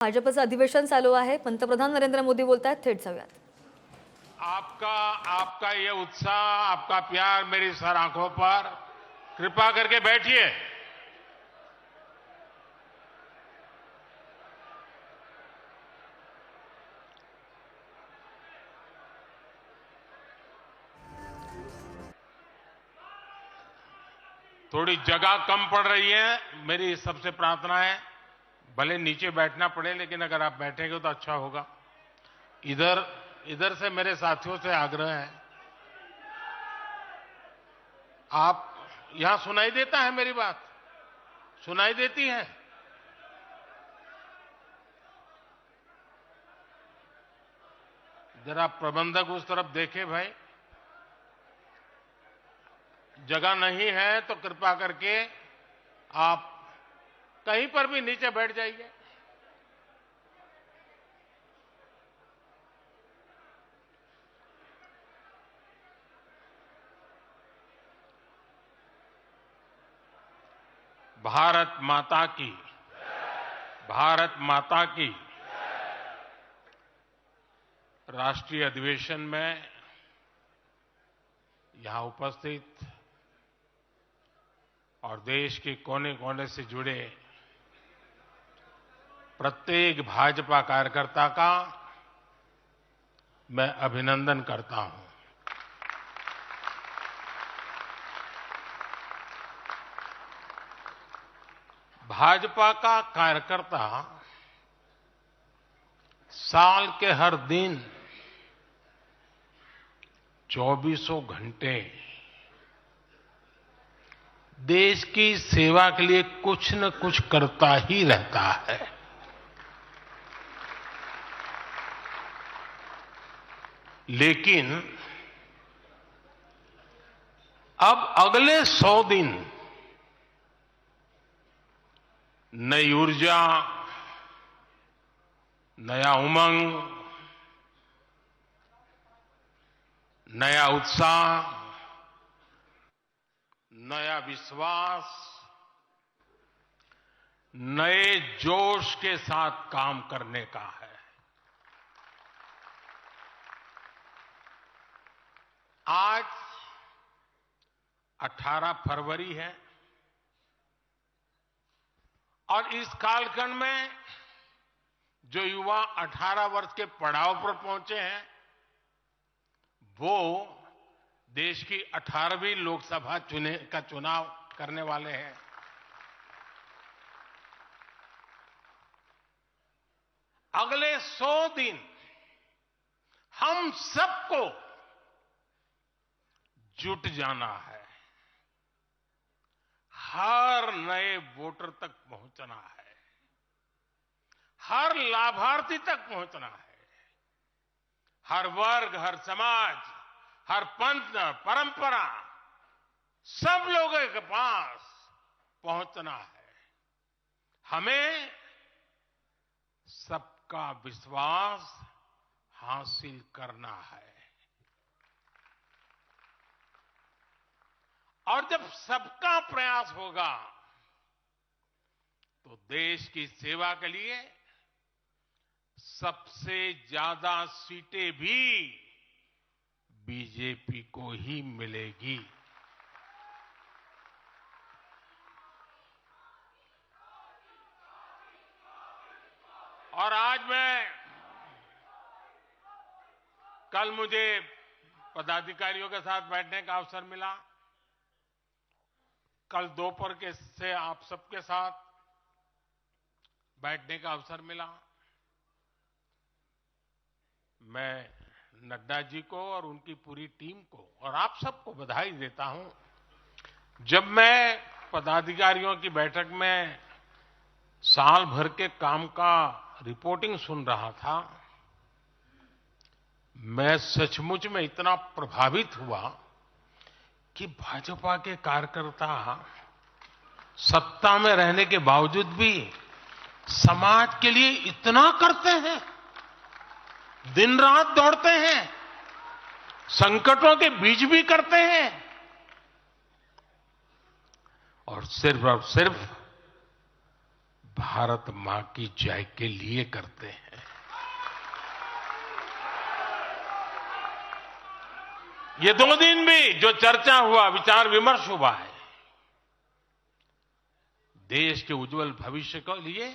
भाजपचं अधिवेशन चालू आहे. पंतप्रधान नरेंद्र मोदी बोलतायत. थेट जाऊयात. आपका आपका ये उत्साह, आपका प्यार मेरी सर आंखों पर, कृपा करके बैठिए। थोड़ी जगह कम पड़ रही है। मेरी सबसे प्रार्थना है, भले नीचे बैठना पड़े लेकिन अगर आप बैठेंगे तो अच्छा होगा। इधर से मेरे साथियों से आग्रह है, आप यहां सुनाई देता है मेरी बात? सुनाई देती है? जरा प्रबंधक उस तरफ देखे भाई, जगह नहीं है तो कृपा करके आप कहीं पर भी नीचे बैठ जाइए। भारत माता की, भारत माता की। राष्ट्रीय अधिवेशन में यहां उपस्थित और देश के कोने कोने से जुड़े प्रत्येक भाजपा कार्यकर्ता का मैं अभिनंदन करता हूं। भाजपा का कार्यकर्ता साल के हर दिन 24 घंटे देश की सेवा के लिए कुछ न कुछ करता ही रहता है। लेकिन अब अगले 100 दिन नई ऊर्जा, नया उमंग, नया उत्साह, नया विश्वास, नए जोश के साथ काम करने का है। आज 18 फरवरी है और इस कालखंड में जो युवा 18 वर्ष के पड़ाव पर पहुंचे हैं, वो देश की 18वीं लोकसभा का चुनाव करने वाले हैं। अगले 100 दिन हम सबको जुट जाना है, हर नए वोटर तक पहुंचना है, हर लाभार्थी तक पहुंचना है, हर वर्ग, हर समाज, हर पंथ, परंपरा, सब लोगों के पास पहुंचना है। हमें सबका विश्वास हासिल करना है। और जब सबका प्रयास होगा तो देश की सेवा के लिए सबसे ज्यादा सीटें भी बीजेपी को ही मिलेगी। और आज कल मुझे पदाधिकारियों के साथ बैठने का अवसर मिला। कल दोपहर से आप सबके साथ बैठने का अवसर मिला। मैं नड्डा जी को और उनकी पूरी टीम को और आप सबको बधाई देता हूं। जब मैं पदाधिकारियों की बैठक में साल भर के काम का रिपोर्टिंग सुन रहा था, मैं सचमुच में इतना प्रभावित हुआ कि भाजपा के कार्यकर्ता सत्ता में रहने के बावजूद भी समाज के लिए इतना करते हैं, दिन रात दौड़ते हैं, संकटों के बीच भी करते हैं और सिर्फ भारत मां की जय के लिए करते हैं। ये 2 दिन भी जो चर्चा हुआ, विचार विमर्श हुआ है, देश के उज्जवल भविष्य के लिए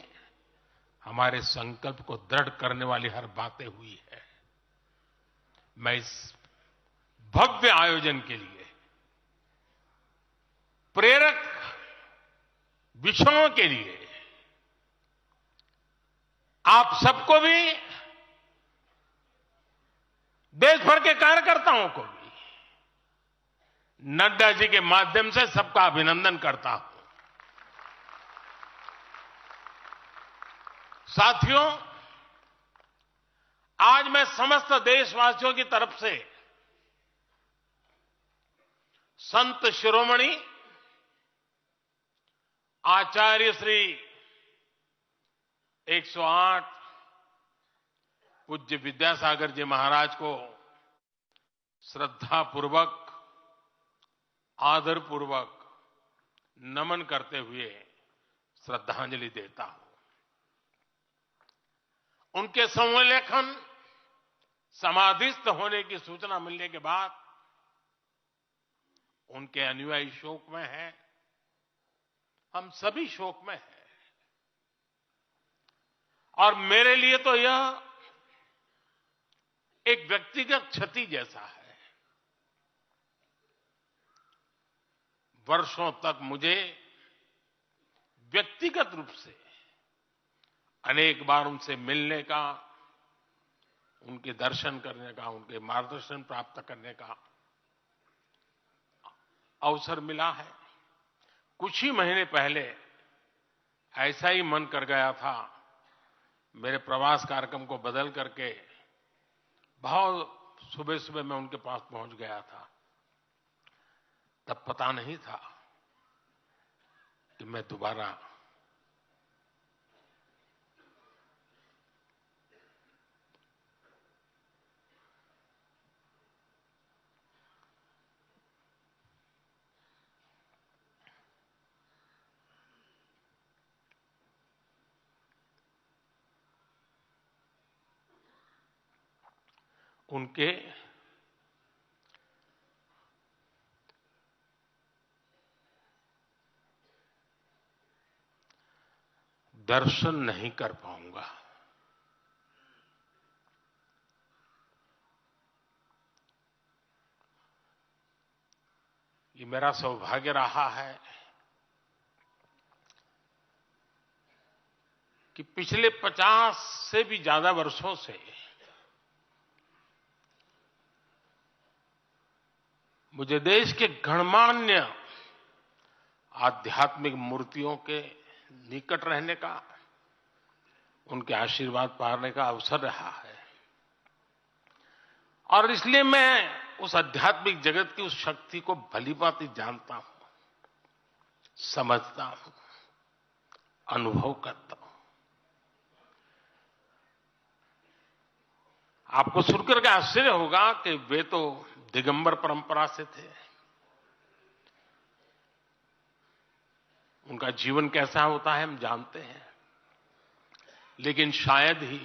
हमारे संकल्प को दृढ़ करने वाली हर बातें हुई है। मैं इस भव्य आयोजन के लिए प्रेरक विषयों के लिए आप सबको भी, देश भर के कार्यकर्ताओं को भी नड्डा जी के माध्यम से सबका अभिनंदन करता हूं। साथियों, आज मैं समस्त देशवासियों की तरफ से संत शिरोमणि आचार्य श्री 108 पूज्य विद्यासागर जी महाराज को श्रद्धापूर्वक, आदरपूर्वक नमन करते हुए श्रद्धांजलि देता हूं। उनके संलेखन समाधिस्थ होने की सूचना मिलने के बाद उनके अनुयायी शोक में हैं, हम सभी शोक में हैं। और मेरे लिए तो यह एक व्यक्तिगत क्षति जैसा है। वर्षों तक मुझे व्यक्तिगत रूप से अनेक बार उनसे मिलने का, उनके दर्शन करने का, उनके मार्गदर्शन प्राप्त करने का अवसर मिला है। कुछ ही महीने पहले ऐसा ही मन कर गया था, मेरे प्रवास कार्यक्रम को बदल करके बहुत सुबह सुबह मैं उनके पास पहुंच गया था। तब पता नहीं था कि मैं दोबारा उनके दर्शन नहीं कर पाऊंगा। ये मेरा सौभाग्य रहा है कि पिछले 50 से भी ज्यादा वर्षों से मुझे देश के गणमान्य आध्यात्मिक मूर्तियों के निकट रहने का, उनके आशीर्वाद पाने का अवसर रहा है। और इसलिए मैं उस आध्यात्मिक जगत की उस शक्ति को भलीभांति जानता हूं, समझता हूं, अनुभव करता हूं। आपको सुनकर के आश्चर्य होगा कि वे तो दिगंबर परंपरा से थे। उनका जीवन कैसा होता है हम जानते हैं, लेकिन शायद ही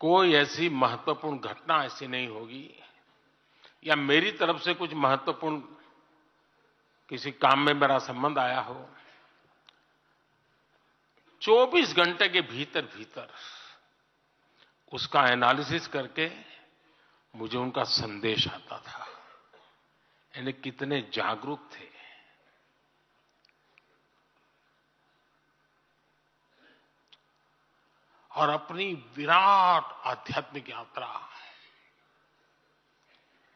कोई ऐसी महत्वपूर्ण घटना ऐसी नहीं होगी या मेरी तरफ से कुछ महत्वपूर्ण किसी काम में मेरा संबंध आया हो, 24 घंटे के भीतर भीतर उसका एनालिसिस करके मुझे उनका संदेश आता था। यानी कितने जागरूक थे। और अपनी विराट आध्यात्मिक यात्रा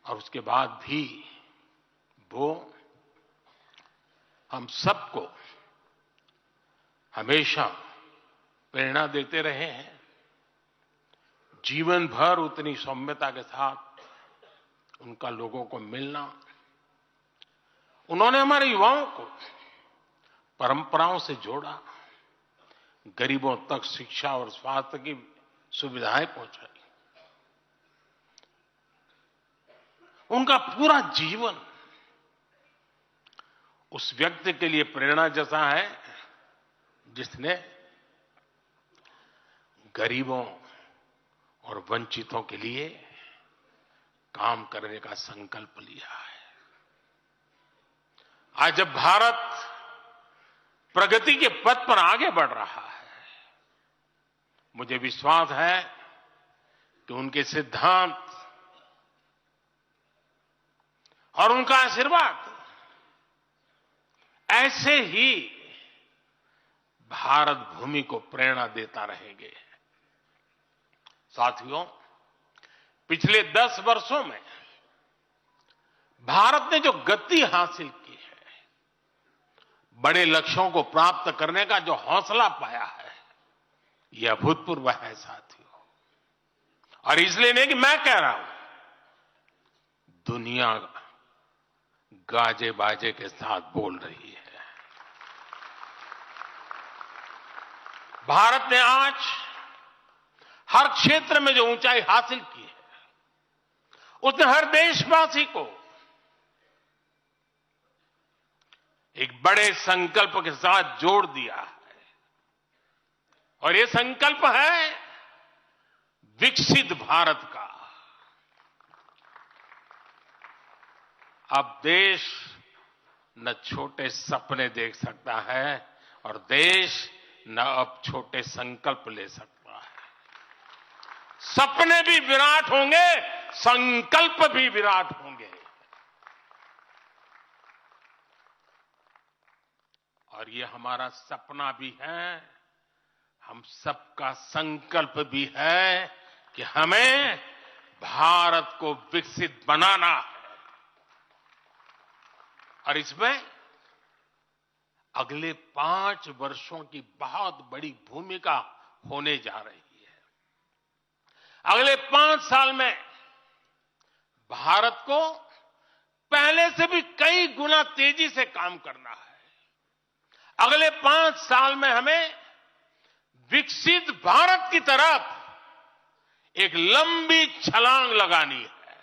और उसके बाद भी वो हम सबको हमेशा प्रेरणा देते रहे हैं। जीवन भर उतनी सौम्यता के साथ उनका लोगों को मिलना, उन्होंने हमारे युवाओं को परंपराओं से जोड़ा, गरीबों तक शिक्षा और स्वास्थ्य की सुविधाएं पहुंचाई। उनका पूरा जीवन उस व्यक्ति के लिए प्रेरणा जैसा है जिसने गरीबों और वंचितों के लिए काम करने का संकल्प लिया है। आज जब भारत प्रगति के पथ पर आगे बढ़ रहा है, मुझे विश्वास है कि उनके सिद्धांत और उनका आशीर्वाद ऐसे ही भारत भूमि को प्रेरणा देता रहेंगे। साथियों, पिछले 10 वर्षों में भारत ने जो गति हासिल की है, बड़े लक्ष्यों को प्राप्त करने का जो हौसला पाया है, यह अभूतपूर्व है साथियों। और इसलिए नहीं कि मैं कह रहा हूं, दुनिया गाजे बाजे के साथ बोल रही है। भारत ने आज हर क्षेत्र में जो ऊंचाई हासिल की है, उसने हर देशवासी को एक बड़े संकल्प के साथ जोड़ दिया है। और ये संकल्प है विकसित भारत का। अब देश न छोटे सपने देख सकता है और देश न अब छोटे संकल्प ले सकता है। सपने भी विराट होंगे, संकल्प भी विराट होंगे। और ये हमारा सपना भी है, हम सबका संकल्प भी है कि हमें भारत को विकसित बनाना है। और इसमें अगले 5 वर्षों की बहुत बड़ी भूमिका होने जा रही है। अगले 5 साल में भारत को पहले से भी कई गुना तेजी से काम करना है। अगले 5 साल में हमें विकसित भारत की तरफ एक लंबी छलांग लगानी है।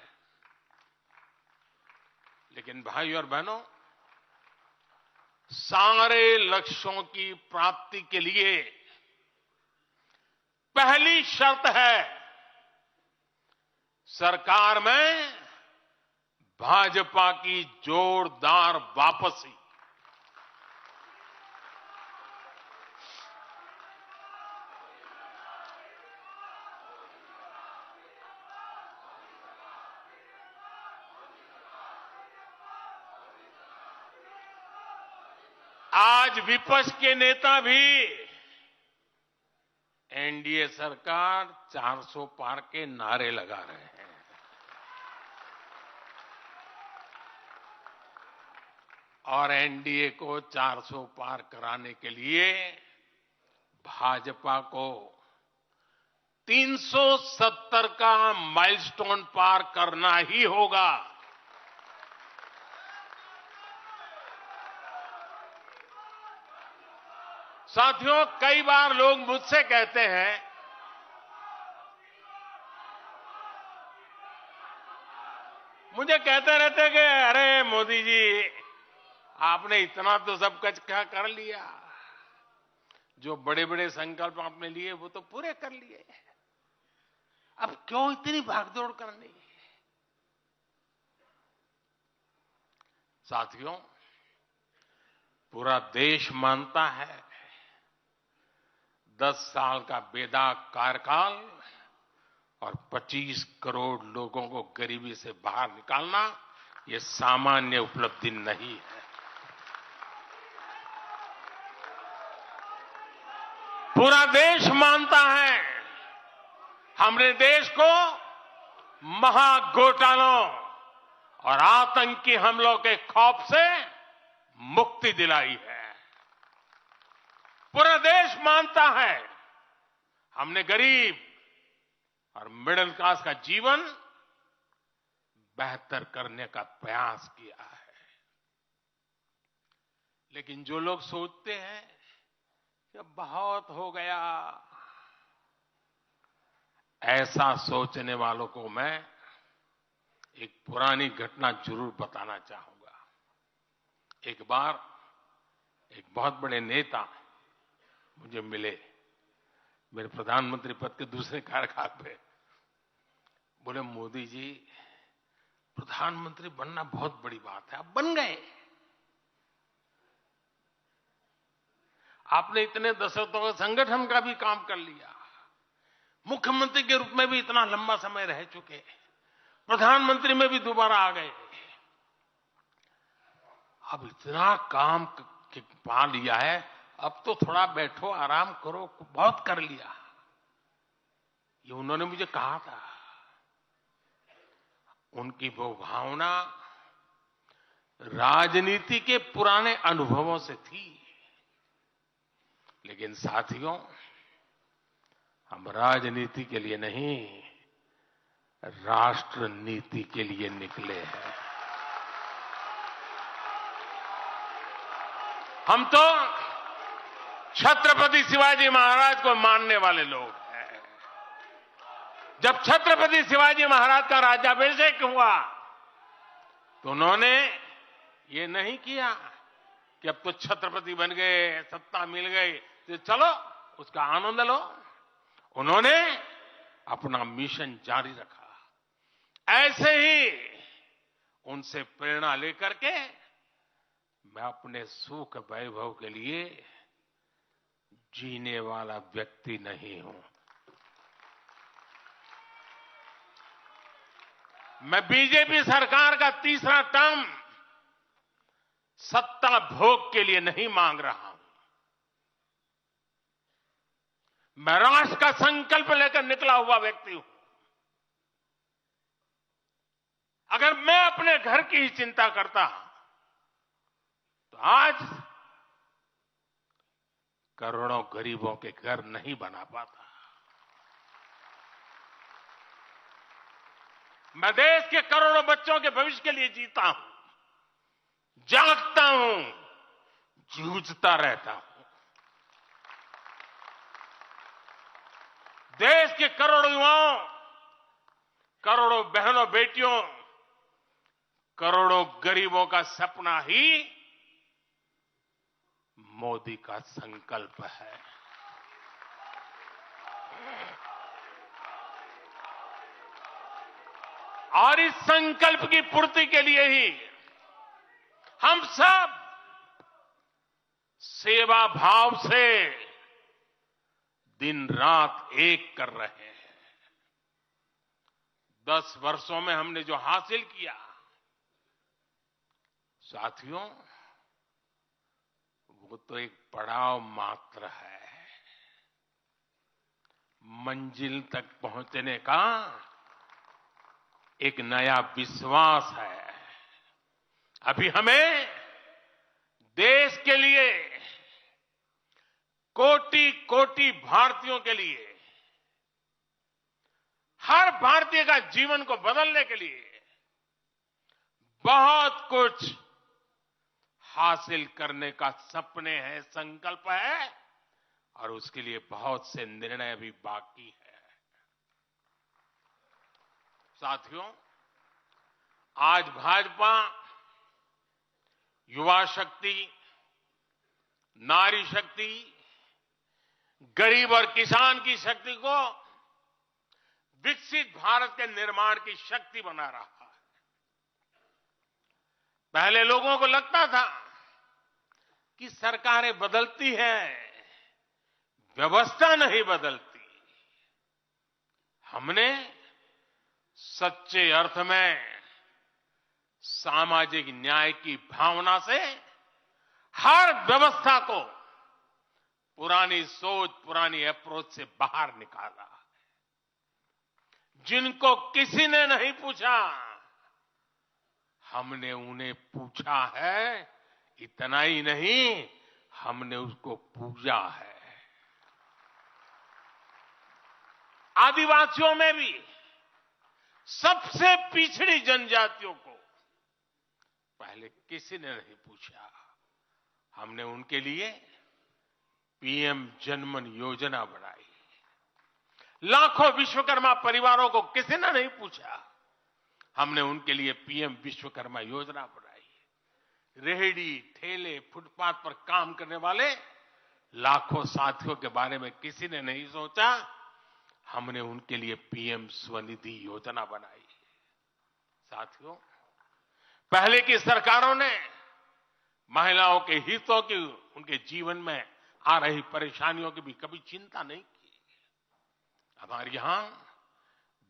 लेकिन भाई और बहनों, सारे लक्ष्यों की प्राप्ति के लिए पहली शर्त है सरकार में भाजपा की जोरदार वापसी। आज विपक्ष के नेता भी एनडीए सरकार 400 पार के नारे लगा रहे हैं। और एनडीए को 400 पार कराने के लिए भाजपा को 370 का माइलस्टोन पार करना ही होगा। साथियों, कई बार लोग मुझसे कहते हैं मुझे कहते रहते कि अरे मोदी जी, आपने इतना तो सब कुछ क्या कर लिया, जो बड़े बड़े संकल्प आपने लिए वो तो पूरे कर लिए, अब क्यों इतनी भागदौड़ करनी। साथियों, पूरा देश मानता है 10 साल का बेदाग कार्यकाल और 25 करोड़ लोगों को गरीबी से बाहर निकालना ये सामान्य उपलब्धि नहीं है। पूरा देश मानता है हमने देश को महाघोटालों और आतंकी हमलों के खौफ से मुक्ति दिलाई है। पूरा देश मानता है हमने गरीब और मिडिल क्लास का जीवन बेहतर करने का प्रयास किया है। लेकिन जो लोग सोचते हैं कि बहुत हो गया, ऐसा सोचने वालों को मैं एक पुरानी घटना जरूर बताना चाहूंगा। एक बार एक बहुत बड़े नेता मुझे मिले मेरे प्रधानमंत्री पद के दूसरे कार्यकाल पे, बोले मोदी जी प्रधानमंत्री बनना बहुत बड़ी बात है, आप बन गए। आपने इतने दशकों का संगठन का भी काम कर लिया, मुख्यमंत्री के रूप में भी इतना लंबा समय रह चुके, प्रधानमंत्री में भी दोबारा आ गए, अब इतना काम पा लिया है, अब तो थोड़ा बैठो आराम करो, बहुत कर लिया। ये उन्होंने मुझे कहा था। उनकी वो भावना राजनीति के पुराने अनुभवों से थी। लेकिन साथियों, हम राजनीति के लिए नहीं, राष्ट्र नीति के लिए निकले हैं। हम तो छत्रपति शिवाजी महाराज को मानने वाले लोग हैं। जब छत्रपति शिवाजी महाराज का राज्याभिषेक हुआ तो उन्होंने ये नहीं किया कि अब तो छत्रपति बन गए, सत्ता मिल गई तो चलो उसका आनंद लो। उन्होंने अपना मिशन जारी रखा। ऐसे ही उनसे प्रेरणा लेकर के मैं अपने सुख वैभव के लिए जीने वाला व्यक्ति नहीं हूं। मैं बीजेपी सरकार का तीसरा टर्म सत्ता भोग के लिए नहीं मांग रहा हूं। मैं राष्ट्र का संकल्प लेकर निकला हुआ व्यक्ति हूं। अगर मैं अपने घर की ही चिंता करता तो आज करोड़ों गरीबों के घर नहीं बना पाता। मैं देश के करोड़ों बच्चों के भविष्य के लिए जीता हूं, जागता हूं, जूझता रहता हूं। देश के करोड़ों युवाओं, करोड़ों बहनों बेटियों, करोड़ों गरीबों का सपना ही मोदी का संकल्प है। और इस संकल्प की पूर्ति के लिए ही हम सब सेवा भाव से दिन रात एक कर रहे हैं। 10 वर्षों में हमने जो हासिल किया, साथियों, वो तो एक पड़ाव मात्र है। मंजिल तक पहुंचने का एक नया विश्वास है। अभी हमें देश के लिए, कोटि कोटि भारतीयों के लिए, हर भारतीय का जीवन को बदलने के लिए बहुत कुछ हासिल करने का सपने हैं, संकल्प है, और उसके लिए बहुत से निर्णय भी बाकी है। साथियों, आज भाजपा युवा शक्ति, नारी शक्ति, गरीब और किसान की शक्ति को विकसित भारत के निर्माण की शक्ति बना रहा है। पहले लोगों को लगता था कि सरकारें बदलती हैं, व्यवस्था नहीं बदलती। हमने सच्चे अर्थ में सामाजिक न्याय की भावना से हर व्यवस्था को पुरानी सोच, पुरानी अप्रोच से बाहर निकाला। जिनको किसी ने नहीं पूछा, हमने उन्हें पूछा है। इतना ही नहीं, हमने उसको पूजा है। आदिवासियों में भी सबसे पिछड़ी जनजातियों को पहले किसी ने नहीं पूछा। हमने उनके लिए पीएम जनमन योजना बनाई। लाखों विश्वकर्मा परिवारों को किसी ने नहीं पूछा। हमने उनके लिए पीएम विश्वकर्मा योजना बनाई। रेहड़ी, ठेले, फुटपाथ पर काम करने वाले लाखों साथियों के बारे में किसी ने नहीं सोचा, हमने उनके लिए पीएम स्वनिधि योजना बनाई। साथियों, पहले की सरकारों ने महिलाओं के हितों की, उनके जीवन में आ रही परेशानियों की भी कभी चिंता नहीं की। हमारे यहां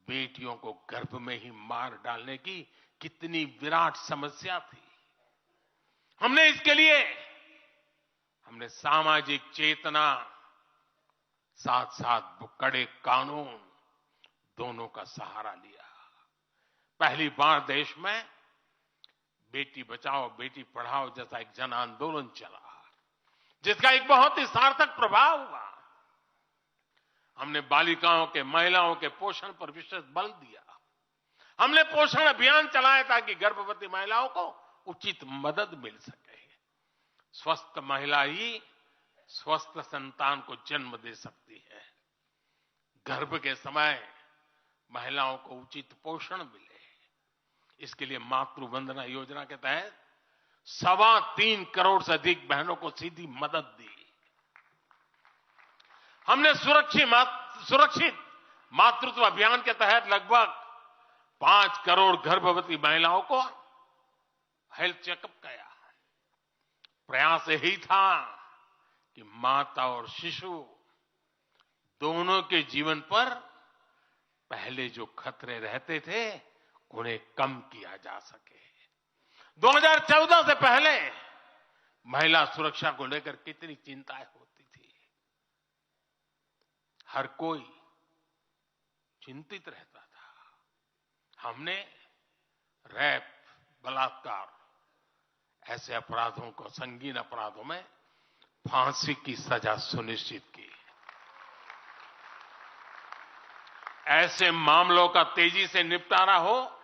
बेटियों को गर्भ में ही मार डालने की कितनी विराट समस्या थी। हमने इसके लिए सामाजिक चेतना, साथ साथ कड़े कानून, दोनों का सहारा लिया। पहली बार देश में बेटी बचाओ बेटी पढ़ाओ जैसा एक जन आंदोलन चला, जिसका एक बहुत ही सार्थक प्रभाव हुआ। हमने बालिकाओं के, महिलाओं के पोषण पर विशेष बल दिया। हमने पोषण अभियान चलाया ताकि गर्भवती महिलाओं को उचित मदद मिल सके। स्वस्थ महिला ही स्वस्थ संतान को जन्म दे सकती है। गर्भ के समय महिलाओं को उचित पोषण मिले, इसके लिए मातृ वंदना योजना के तहत 3.25 करोड़ से अधिक बहनों को सीधी मदद दी। हमने सुरक्षित मातृत्व अभियान के तहत लगभग 5 करोड़ गर्भवती महिलाओं को हेल्थ चेकअप किया। प्रयास यही था कि माता और शिशु दोनों के जीवन पर पहले जो खतरे रहते थे उन्हें कम किया जा सके। 2014 से पहले महिला सुरक्षा को लेकर कितनी चिंताएं होती थी। हर कोई चिंतित रहता था। हमने रेप, बलात्कार ऐसे अपराधों को, संगीन अपराधों में फांसी की सजा सुनिश्चित की। ऐसे मामलों का तेजी से निपटारा हो,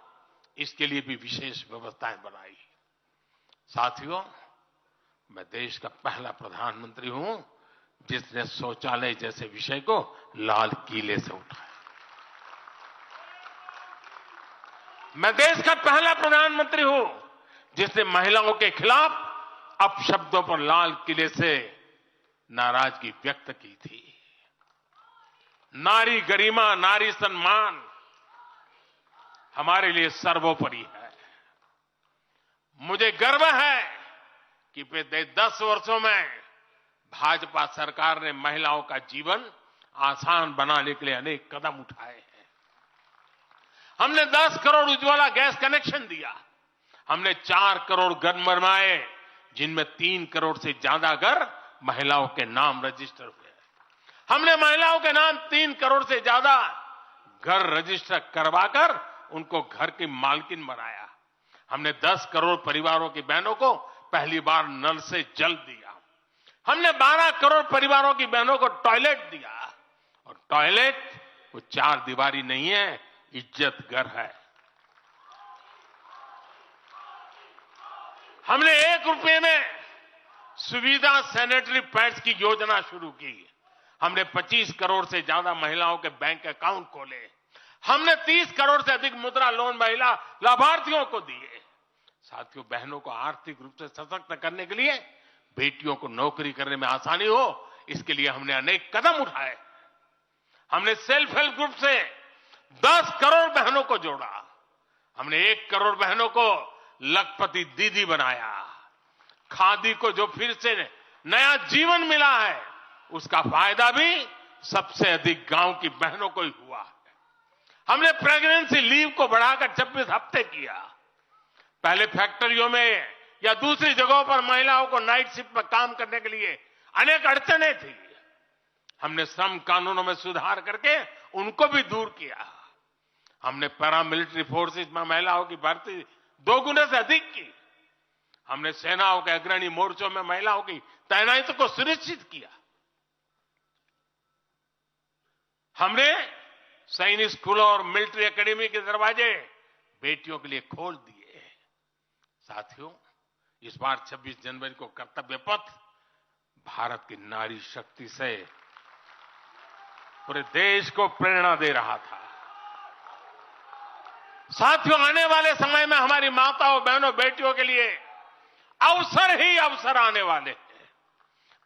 इसके लिए भी विशेष व्यवस्थाएं बनाई। साथियों, मैं देश का पहला प्रधानमंत्री हूं जिसने शौचालय जैसे विषय को लाल किले से उठाया। मैं देश का पहला प्रधानमंत्री हूं जिसने महिलाओं के खिलाफ अपशब्दों पर लाल किले से नाराजगी व्यक्त की थी। नारी गरिमा, नारी सम्मान हमारे लिए सर्वोपरि है। मुझे गर्व है कि पिछले 10 वर्षों में भाजपा सरकार ने महिलाओं का जीवन आसान बनाने के लिए अनेक कदम उठाए हैं। हमने 10 करोड़ उज्ज्वला गैस कनेक्शन दिया। हमने 4 करोड़ घर बनवाए, जिनमें 3 करोड़ से ज्यादा घर महिलाओं के नाम रजिस्टर हुए। हमने महिलाओं के नाम 3 करोड़ से ज्यादा घर रजिस्टर करवाकर उनको घर की मालकिन बनाया। हमने 10 करोड़ परिवारों की बहनों को पहली बार नल से जल दिया। हमने 12 करोड़ परिवारों की बहनों को टॉयलेट दिया। और टॉयलेट वो 4 दीवारी नहीं है, इज्जत घर है। हमने 1 रुपए में सुविधा सैनिटरी पैड्स की योजना शुरू की। हमने 25 करोड़ से ज्यादा महिलाओं के बैंक अकाउंट खोले। हमने 30 करोड़ से अधिक मुद्रा लोन महिला लाभार्थियों को दिए। साथियों, बहनों को आर्थिक रूप से सशक्त करने के लिए, बेटियों को नौकरी करने में आसानी हो, इसके लिए हमने अनेक कदम उठाए। हमने सेल्फ हेल्प ग्रुप से 10 करोड़ बहनों को जोड़ा। हमने 1 करोड़ बहनों को लखपति दीदी बनाया। खादी को जो फिर से नया जीवन मिला है, उसका फायदा भी सबसे अधिक गांव की बहनों को ही हुआ है। हमने प्रेगनेंसी लीव को बढ़ाकर 26 हफ्ते किया। पहले फैक्ट्रियों में या दूसरी जगहों पर महिलाओं को नाइट शिफ्ट पर काम करने के लिए अनेक अड़चनें थी। हमने श्रम कानूनों में सुधार करके उनको भी दूर किया। हमने पैरामिलिट्री फोर्सेस में महिलाओं की भर्ती 2 गुने से अधिक की। हमने सेनाओं के अग्रणी मोर्चों में महिलाओं की तैनाती को सुनिश्चित किया। हमने सैनिक स्कूलों और मिलिट्री एकेडमी के दरवाजे बेटियों के लिए खोल दिए। साथियों, इस बार 26 जनवरी को कर्तव्य पथ भारत की नारी शक्ति से पूरे देश को प्रेरणा दे रहा था। साथियों, आने वाले समय में हमारी माताओं, बहनों, बेटियों के लिए अवसर ही अवसर आने वाले हैं।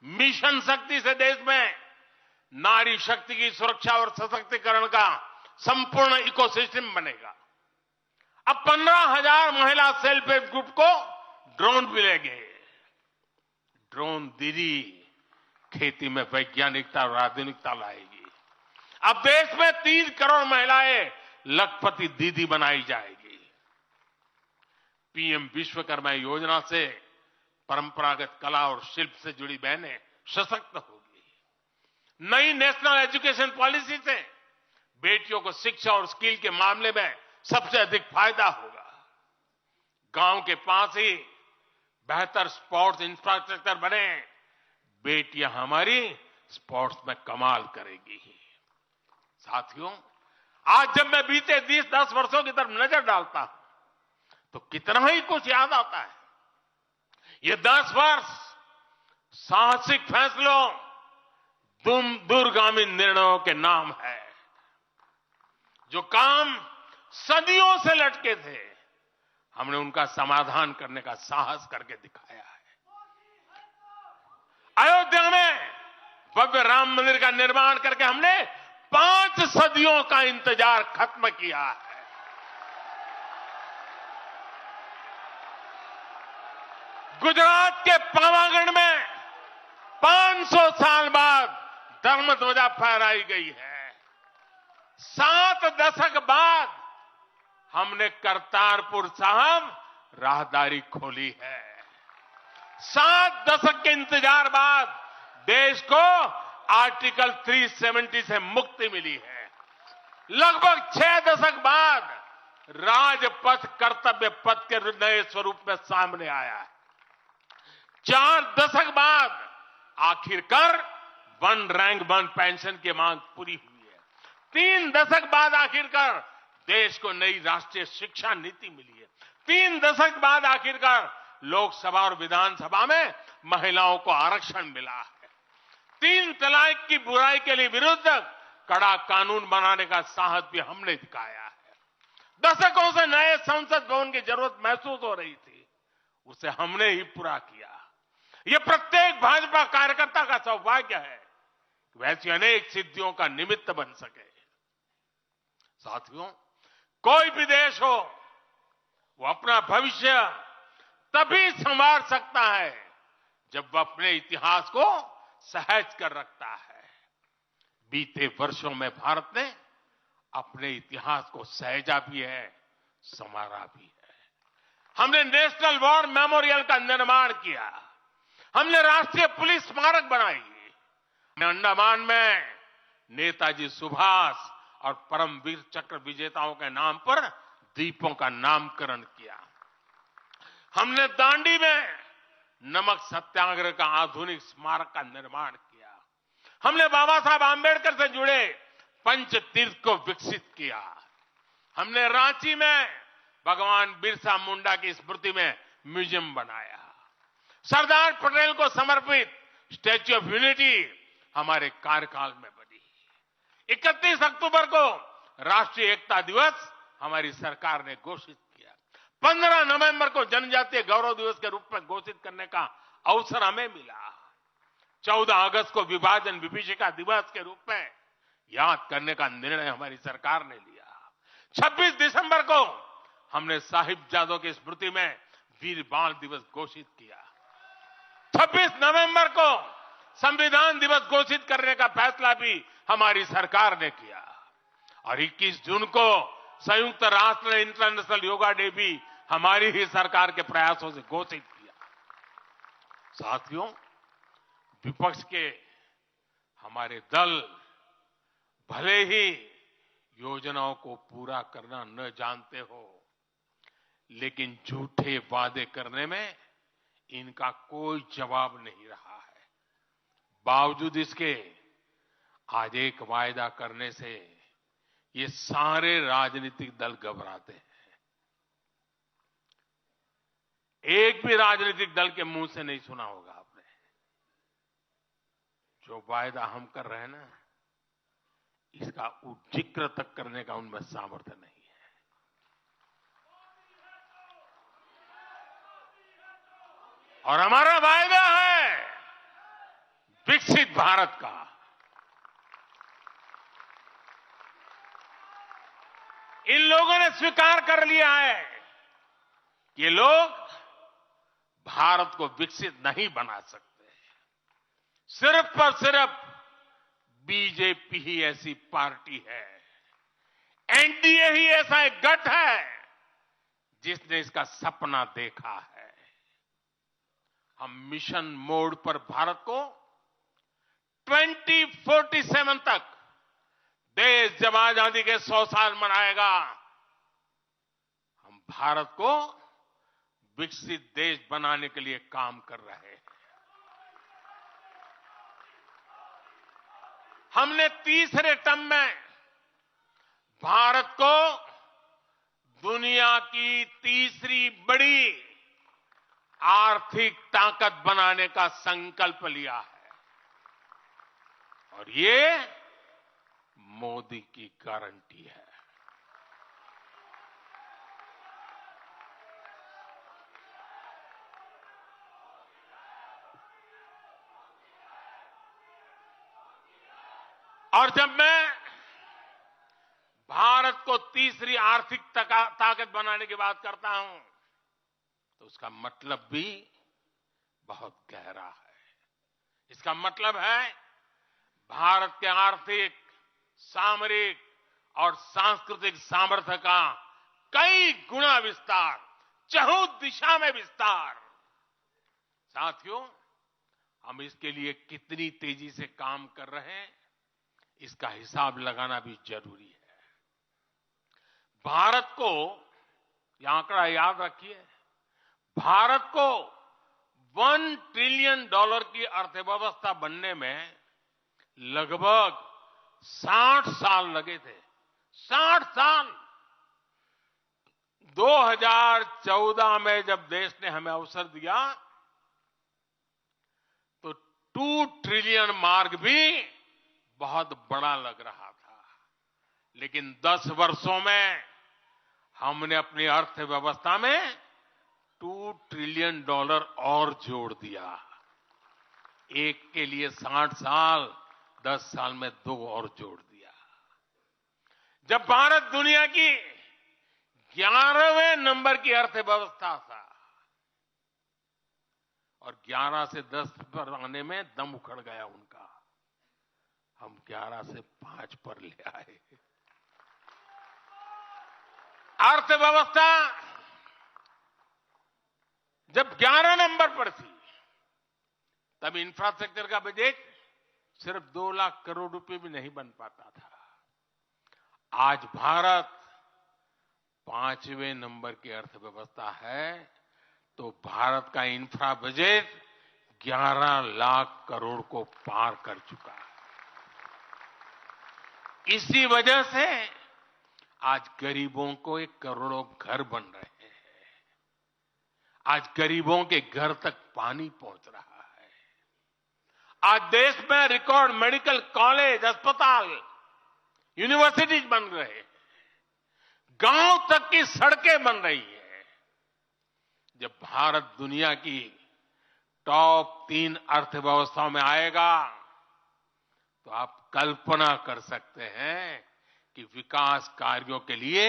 मिशन शक्ति से देश में नारी शक्ति की सुरक्षा और सशक्तिकरण का संपूर्ण इकोसिस्टम बनेगा। अब 15,000 महिला सेल्फ हेल्प ग्रुप को ड्रोन मिलेंगे। ड्रोन दीदी खेती में वैज्ञानिकता और आधुनिकता लाएगी। अब देश में 3 करोड़ महिलाएं लखपति दीदी बनाई जाएगी। पीएम विश्वकर्मा योजना से परंपरागत कला और शिल्प से जुड़ी बहनें सशक्त होगी। नई नेशनल एजुकेशन पॉलिसी से बेटियों को शिक्षा और स्किल के मामले में सबसे अधिक फायदा होगा। गांव के पास ही बेहतर स्पोर्ट्स इंफ्रास्ट्रक्चर बने, बेटियां हमारी स्पोर्ट्स में कमाल करेगी। साथियों, आज जब मैं बीते 10 वर्षों की तरफ नजर डालता हूं तो कितना ही कुछ याद आता है। ये 10 वर्ष साहसिक फैसलों, दूरगामी निर्णयों के नाम है। जो काम सदियों से लटके थे, हमने उनका समाधान करने का साहस करके दिखाया है। अयोध्या में भव्य राम मंदिर का निर्माण करके हमने 5 सदियों का इंतजार खत्म किया है। गुजरात के पावागढ़ में 500 साल बाद धर्म ध्वजा फहराई गई है। 7 दशक बाद हमने करतारपुर साहब राहदारी खोली है। 7 दशक के इंतजार बाद देश को आर्टिकल 370 से मुक्ति मिली है। लगभग 6 दशक बाद राजपथ कर्तव्य पथ के नए स्वरूप में सामने आया है। 4 दशक बाद आखिरकार 1 रैंक 1 पेंशन की मांग पूरी हुई है। 3 दशक बाद आखिरकार देश को नई राष्ट्रीय शिक्षा नीति मिली है। 3 दशक बाद आखिरकार लोकसभा और विधानसभा में महिलाओं को आरक्षण मिला है। 3 तलाक की बुराई के लिए विरुद्ध कड़ा कानून बनाने का साहस भी हमने दिखाया है। दशकों से नए संसद भवन की जरूरत महसूस हो रही थी, उसे हमने ही पूरा किया। यह प्रत्येक भाजपा कार्यकर्ता का सौभाग्य है कि वैसी अनेक सिद्धियों का निमित्त बन सके। साथियों, कोई भी देश हो, वो अपना भविष्य तभी संवार सकता है जब वह अपने इतिहास को सहज कर रखता है। बीते वर्षों में भारत ने अपने इतिहास को सहेजा भी है, संवारा भी है। हमने नेशनल वॉर मेमोरियल का निर्माण किया। हमने राष्ट्रीय पुलिस स्मारक बनाई। अंडमान में नेताजी सुभाष और परमवीर चक्र विजेताओं के नाम पर द्वीपों का नामकरण किया। हमने दांडी में नमक सत्याग्रह का आधुनिक स्मारक का निर्माण किया। हमने बाबा साहब आंबेडकर से जुड़े पंच तीर्थ को विकसित किया। हमने रांची में भगवान बिरसा मुंडा की स्मृति में म्यूजियम बनाया। सरदार पटेल को समर्पित स्टैच्यू ऑफ यूनिटी हमारे कार्यकाल में बनी। 31 अक्टूबर को राष्ट्रीय एकता दिवस हमारी सरकार ने घोषित किया। 15 नवंबर को जनजातीय गौरव दिवस के रूप में घोषित करने का अवसर हमें मिला। 14 अगस्त को विभाजन विभीषिका दिवस के रूप में याद करने का निर्णय हमारी सरकार ने लिया। 26 दिसंबर को हमने साहिबजादों की स्मृति में वीर बाल दिवस घोषित किया। 26 नवंबर को संविधान दिवस घोषित करने का फैसला भी हमारी सरकार ने किया और 21 जून को संयुक्त राष्ट्र इंटरनेशनल योगा डे भी हमारी ही सरकार के प्रयासों से घोषित किया। साथियों, विपक्ष के हमारे दल भले ही योजनाओं को पूरा करना न जानते हो, लेकिन झूठे वादे करने में इनका कोई जवाब नहीं रहा है। बावजूद इसके आज एक वायदा करने से ये सारे राजनीतिक दल घबराते हैं। एक भी राजनीतिक दल के मुंह से नहीं सुना होगा आपने, जो वायदा हम कर रहे हैं ना, इसका जिक्र तक करने का उनमें सामर्थ्य नहीं है। और हमारा वायदा है विकसित भारत का, इन लोगों ने स्वीकार कर लिया है कि ये लोग भारत को विकसित नहीं बना सकते। सिर्फ और सिर्फ बीजेपी ही ऐसी पार्टी है, एनडीए ही ऐसा एक गठ है जिसने इसका सपना देखा है। हम मिशन मोड पर भारत को 2047 तक, देश जब आजादी के 100 साल मनाएगा, हम भारत को विकसित देश बनाने के लिए काम कर रहे हैं। हमने तीसरे टर्म में भारत को दुनिया की तीसरी बड़ी आर्थिक ताकत बनाने का संकल्प लिया है, और ये मोदी की गारंटी है। और जब मैं भारत को तीसरी आर्थिक ताकत बनाने की बात करता हूं, तो उसका मतलब भी बहुत गहरा है। इसका मतलब है भारत के आर्थिक, सामरिक और सांस्कृतिक सामर्थ्य का कई गुना विस्तार, चहुं दिशा में विस्तार। साथियों, हम इसके लिए कितनी तेजी से काम कर रहे हैं, इसका हिसाब लगाना भी जरूरी है। भारत को, यह आंकड़ा याद रखिए, भारत को $1 ट्रिलियन की अर्थव्यवस्था बनने में लगभग 60 साल लगे थे। 60 साल। 2014 में जब देश ने हमें अवसर दिया तो 2 ट्रिलियन मार्क भी बहुत बड़ा लग रहा था, लेकिन 10 वर्षों में हमने अपनी अर्थव्यवस्था में $2 ट्रिलियन और जोड़ दिया। एक के लिए 60 साल, 10 साल में 2 और जोड़ दिया। जब भारत दुनिया की 11वें नंबर की अर्थव्यवस्था था और 11 से 10 पर आने में दम उखड़ गया उनका, हम 11 से 5 पर ले आए। अर्थव्यवस्था जब 11 नंबर पर थी, तब इंफ्रास्ट्रक्चर का बजट सिर्फ 2 लाख करोड़ रुपए भी नहीं बन पाता था। आज भारत 5वें नंबर की अर्थव्यवस्था है, तो भारत का इंफ्रा बजट 11 लाख करोड़ को पार कर चुका है। इसी वजह से आज गरीबों को 1 करोड़ों घर बन रहे हैं। आज गरीबों के घर तक पानी पहुंच रहा है। आज देश में रिकॉर्ड मेडिकल कॉलेज, अस्पताल, यूनिवर्सिटीज बन रहे हैं। गांव तक की सड़कें बन रही हैं। जब भारत दुनिया की टॉप 3 अर्थव्यवस्थाओं में आएगा, तो आप कल्पना कर सकते हैं कि विकास कार्यों के लिए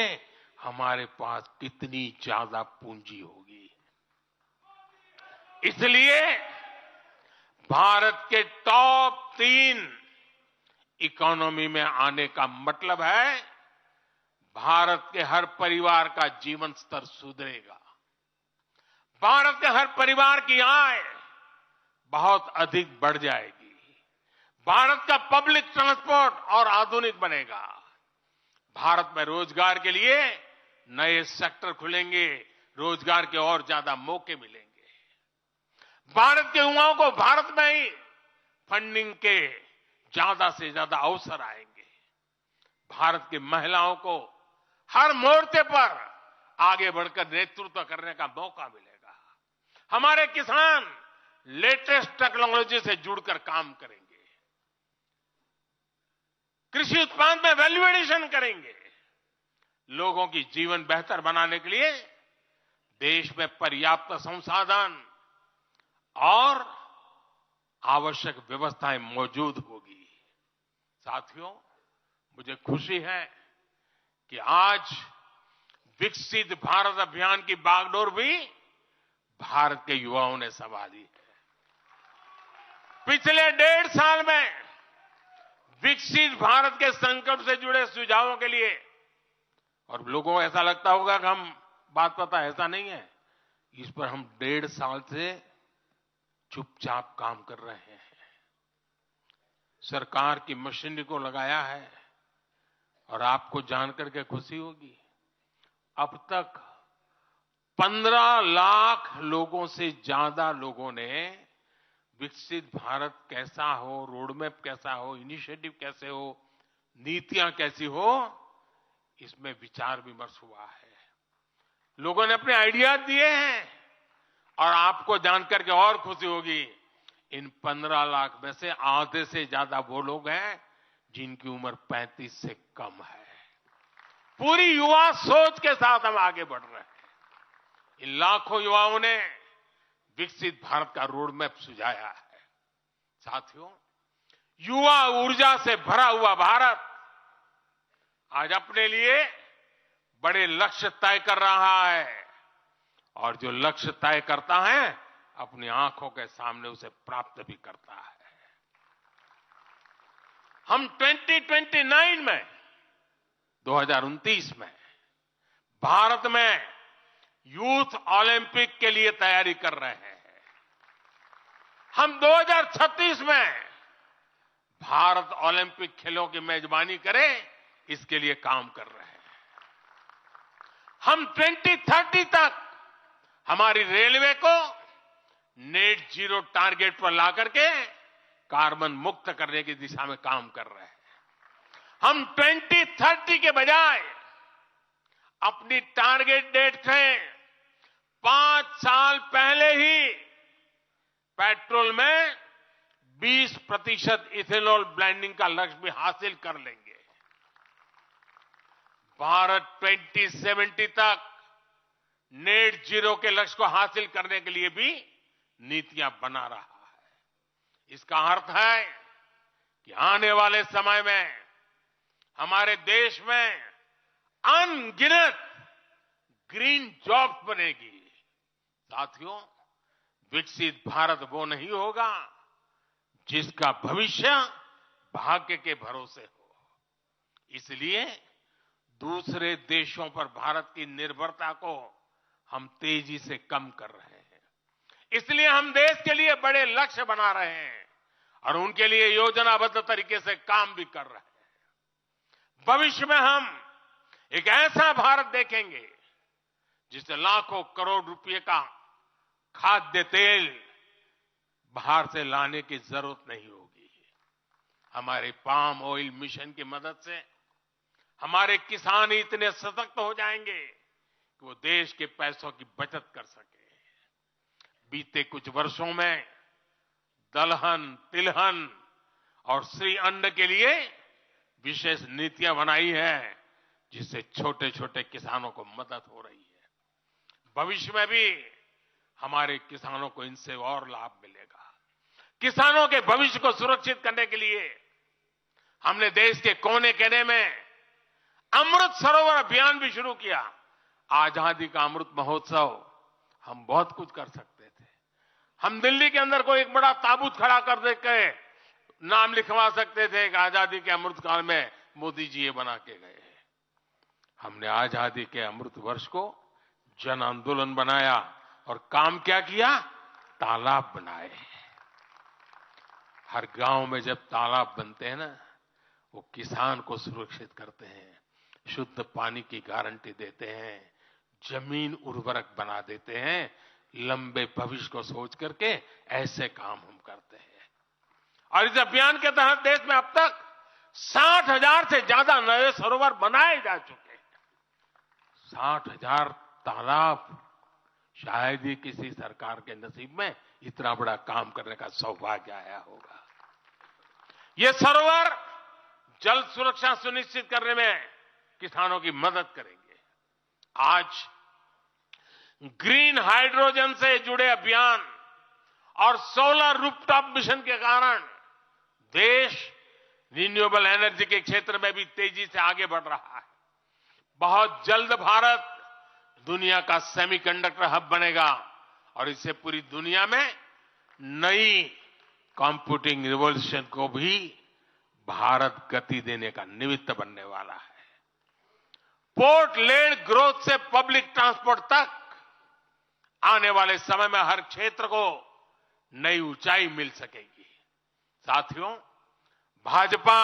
हमारे पास कितनी ज्यादा पूंजी होगी। इसलिए भारत के टॉप 3 इकोनॉमी में आने का मतलब है भारत के हर परिवार का जीवन स्तर सुधरेगा। भारत के हर परिवार की आय बहुत अधिक बढ़ जाएगी। भारत का पब्लिक ट्रांसपोर्ट और आधुनिक बनेगा। भारत में रोजगार के लिए नए सेक्टर खुलेंगे, रोजगार के और ज्यादा मौके मिलेंगे। भारत के युवाओं को भारत में ही फंडिंग के ज्यादा से ज्यादा अवसर आएंगे। भारत की महिलाओं को हर मोर्चे पर आगे बढ़कर नेतृत्व करने का मौका मिलेगा। हमारे किसान लेटेस्ट टेक्नोलॉजी से जुड़कर काम करेंगे, कृषि उत्पाद में वैल्यू एडिशन करेंगे। लोगों की जीवन बेहतर बनाने के लिए देश में पर्याप्त संसाधन और आवश्यक व्यवस्थाएं मौजूद होगी। साथियों, मुझे खुशी है कि आज विकसित भारत अभियान की बागडोर भी भारत के युवाओं ने संभाली है। पिछले 1.5 साल में विकसित भारत के संकल्प से जुड़े सुझावों के लिए, और लोगों को ऐसा लगता होगा कि हम बात पता, ऐसा नहीं है। इस पर हम 1.5 साल से चुपचाप काम कर रहे हैं। सरकार की मशीनरी को लगाया है और आपको जानकर के खुशी होगी, अब तक 15 लाख लोगों से ज्यादा लोगों ने विकसित भारत कैसा हो, रोडमैप कैसा हो, इनिशिएटिव कैसे हो, नीतियां कैसी हो, इसमें विचार विमर्श हुआ है। लोगों ने अपने आइडिया दिए हैं और आपको जानकर के और खुशी होगी, इन 15 लाख में से आधे से ज्यादा वो लोग हैं जिनकी उम्र 35 से कम है। पूरी युवा सोच के साथ हम आगे बढ़ रहे हैं। इन लाखों युवाओं ने विकसित भारत का रोड मैप सुझाया है। साथियों, युवा ऊर्जा से भरा हुआ भारत आज अपने लिए बड़े लक्ष्य तय कर रहा है, और जो लक्ष्य तय करता है अपनी आंखों के सामने उसे प्राप्त भी करता है। हम 2029 में 2029 में भारत में यूथ ओलंपिक के लिए तैयारी कर रहे हैं। हम 2036 में भारत ओलंपिक खेलों की मेजबानी करें, इसके लिए काम कर रहे हैं। हम 2030 तक हमारी रेलवे को नेट जीरो टारगेट पर लाकर के कार्बन मुक्त करने की दिशा में काम कर रहे हैं। हम 2030 के बजाय अपनी टारगेट डेट से 5 साल पहले ही पेट्रोल में 20% इथेनॉल ब्लेंडिंग का लक्ष्य भी हासिल कर लेंगे। भारत 2070 तक नेट जीरो के लक्ष्य को हासिल करने के लिए भी नीतियां बना रहा है। इसका अर्थ है कि आने वाले समय में हमारे देश में अनगिनत ग्रीन जॉब्स बनेगी। साथियों, विकसित भारत वो नहीं होगा जिसका भविष्य भाग्य के भरोसे हो। इसलिए दूसरे देशों पर भारत की निर्भरता को हम तेजी से कम कर रहे हैं। इसलिए हम देश के लिए बड़े लक्ष्य बना रहे हैं और उनके लिए योजनाबद्ध तरीके से काम भी कर रहे हैं। भविष्य में हम एक ऐसा भारत देखेंगे जिससे लाखों करोड़ रुपए का खाद्य तेल बाहर से लाने की जरूरत नहीं होगी। हमारे पाम ऑयल मिशन की मदद से हमारे किसान इतने सशक्त हो जाएंगे कि वो देश के पैसों की बचत कर सके। बीते कुछ वर्षों में दलहन, तिलहन और श्री अन्न के लिए विशेष नीतियां बनाई है, जिससे छोटे छोटे किसानों को मदद हो रही है। भविष्य में भी हमारे किसानों को इनसे और लाभ मिलेगा। किसानों के भविष्य को सुरक्षित करने के लिए हमने देश के कोने कोने में अमृत सरोवर अभियान भी शुरू किया। आजादी का अमृत महोत्सव, हम बहुत कुछ कर सकते थे। हम दिल्ली के अंदर कोई एक बड़ा ताबूत खड़ा कर देके नाम लिखवा सकते थे कि आजादी के अमृत काल में मोदी जी ये बना के गए। हमने आजादी के अमृत वर्ष को जन आंदोलन बनाया और काम क्या किया? तालाब बनाए। हर गांव में जब तालाब बनते हैं ना, वो किसान को सुरक्षित करते हैं, शुद्ध पानी की गारंटी देते हैं, जमीन उर्वरक बना देते हैं। लंबे भविष्य को सोच करके ऐसे काम हम करते हैं। और इस अभियान के तहत देश में अब तक 60,000 से ज्यादा नए सरोवर बनाए जा चुके हैं। 60,000 तालाब, शायद ही किसी सरकार के नसीब में इतना बड़ा काम करने का सौभाग्य आया होगा। ये सरोवर जल सुरक्षा सुनिश्चित करने में किसानों की मदद करेंगे। आज ग्रीन हाइड्रोजन से जुड़े अभियान और सोलर रूफटॉप मिशन के कारण देश रिन्यूएबल एनर्जी के क्षेत्र में भी तेजी से आगे बढ़ रहा है। बहुत जल्द भारत दुनिया का सेमीकंडक्टर हब बनेगा और इससे पूरी दुनिया में नई कंप्यूटिंग रिवॉल्यूशन को भी भारत गति देने का निमित्त बनने वाला है। पोर्ट लेड ग्रोथ से पब्लिक ट्रांसपोर्ट तक आने वाले समय में हर क्षेत्र को नई ऊंचाई मिल सकेगी। साथियों, भाजपा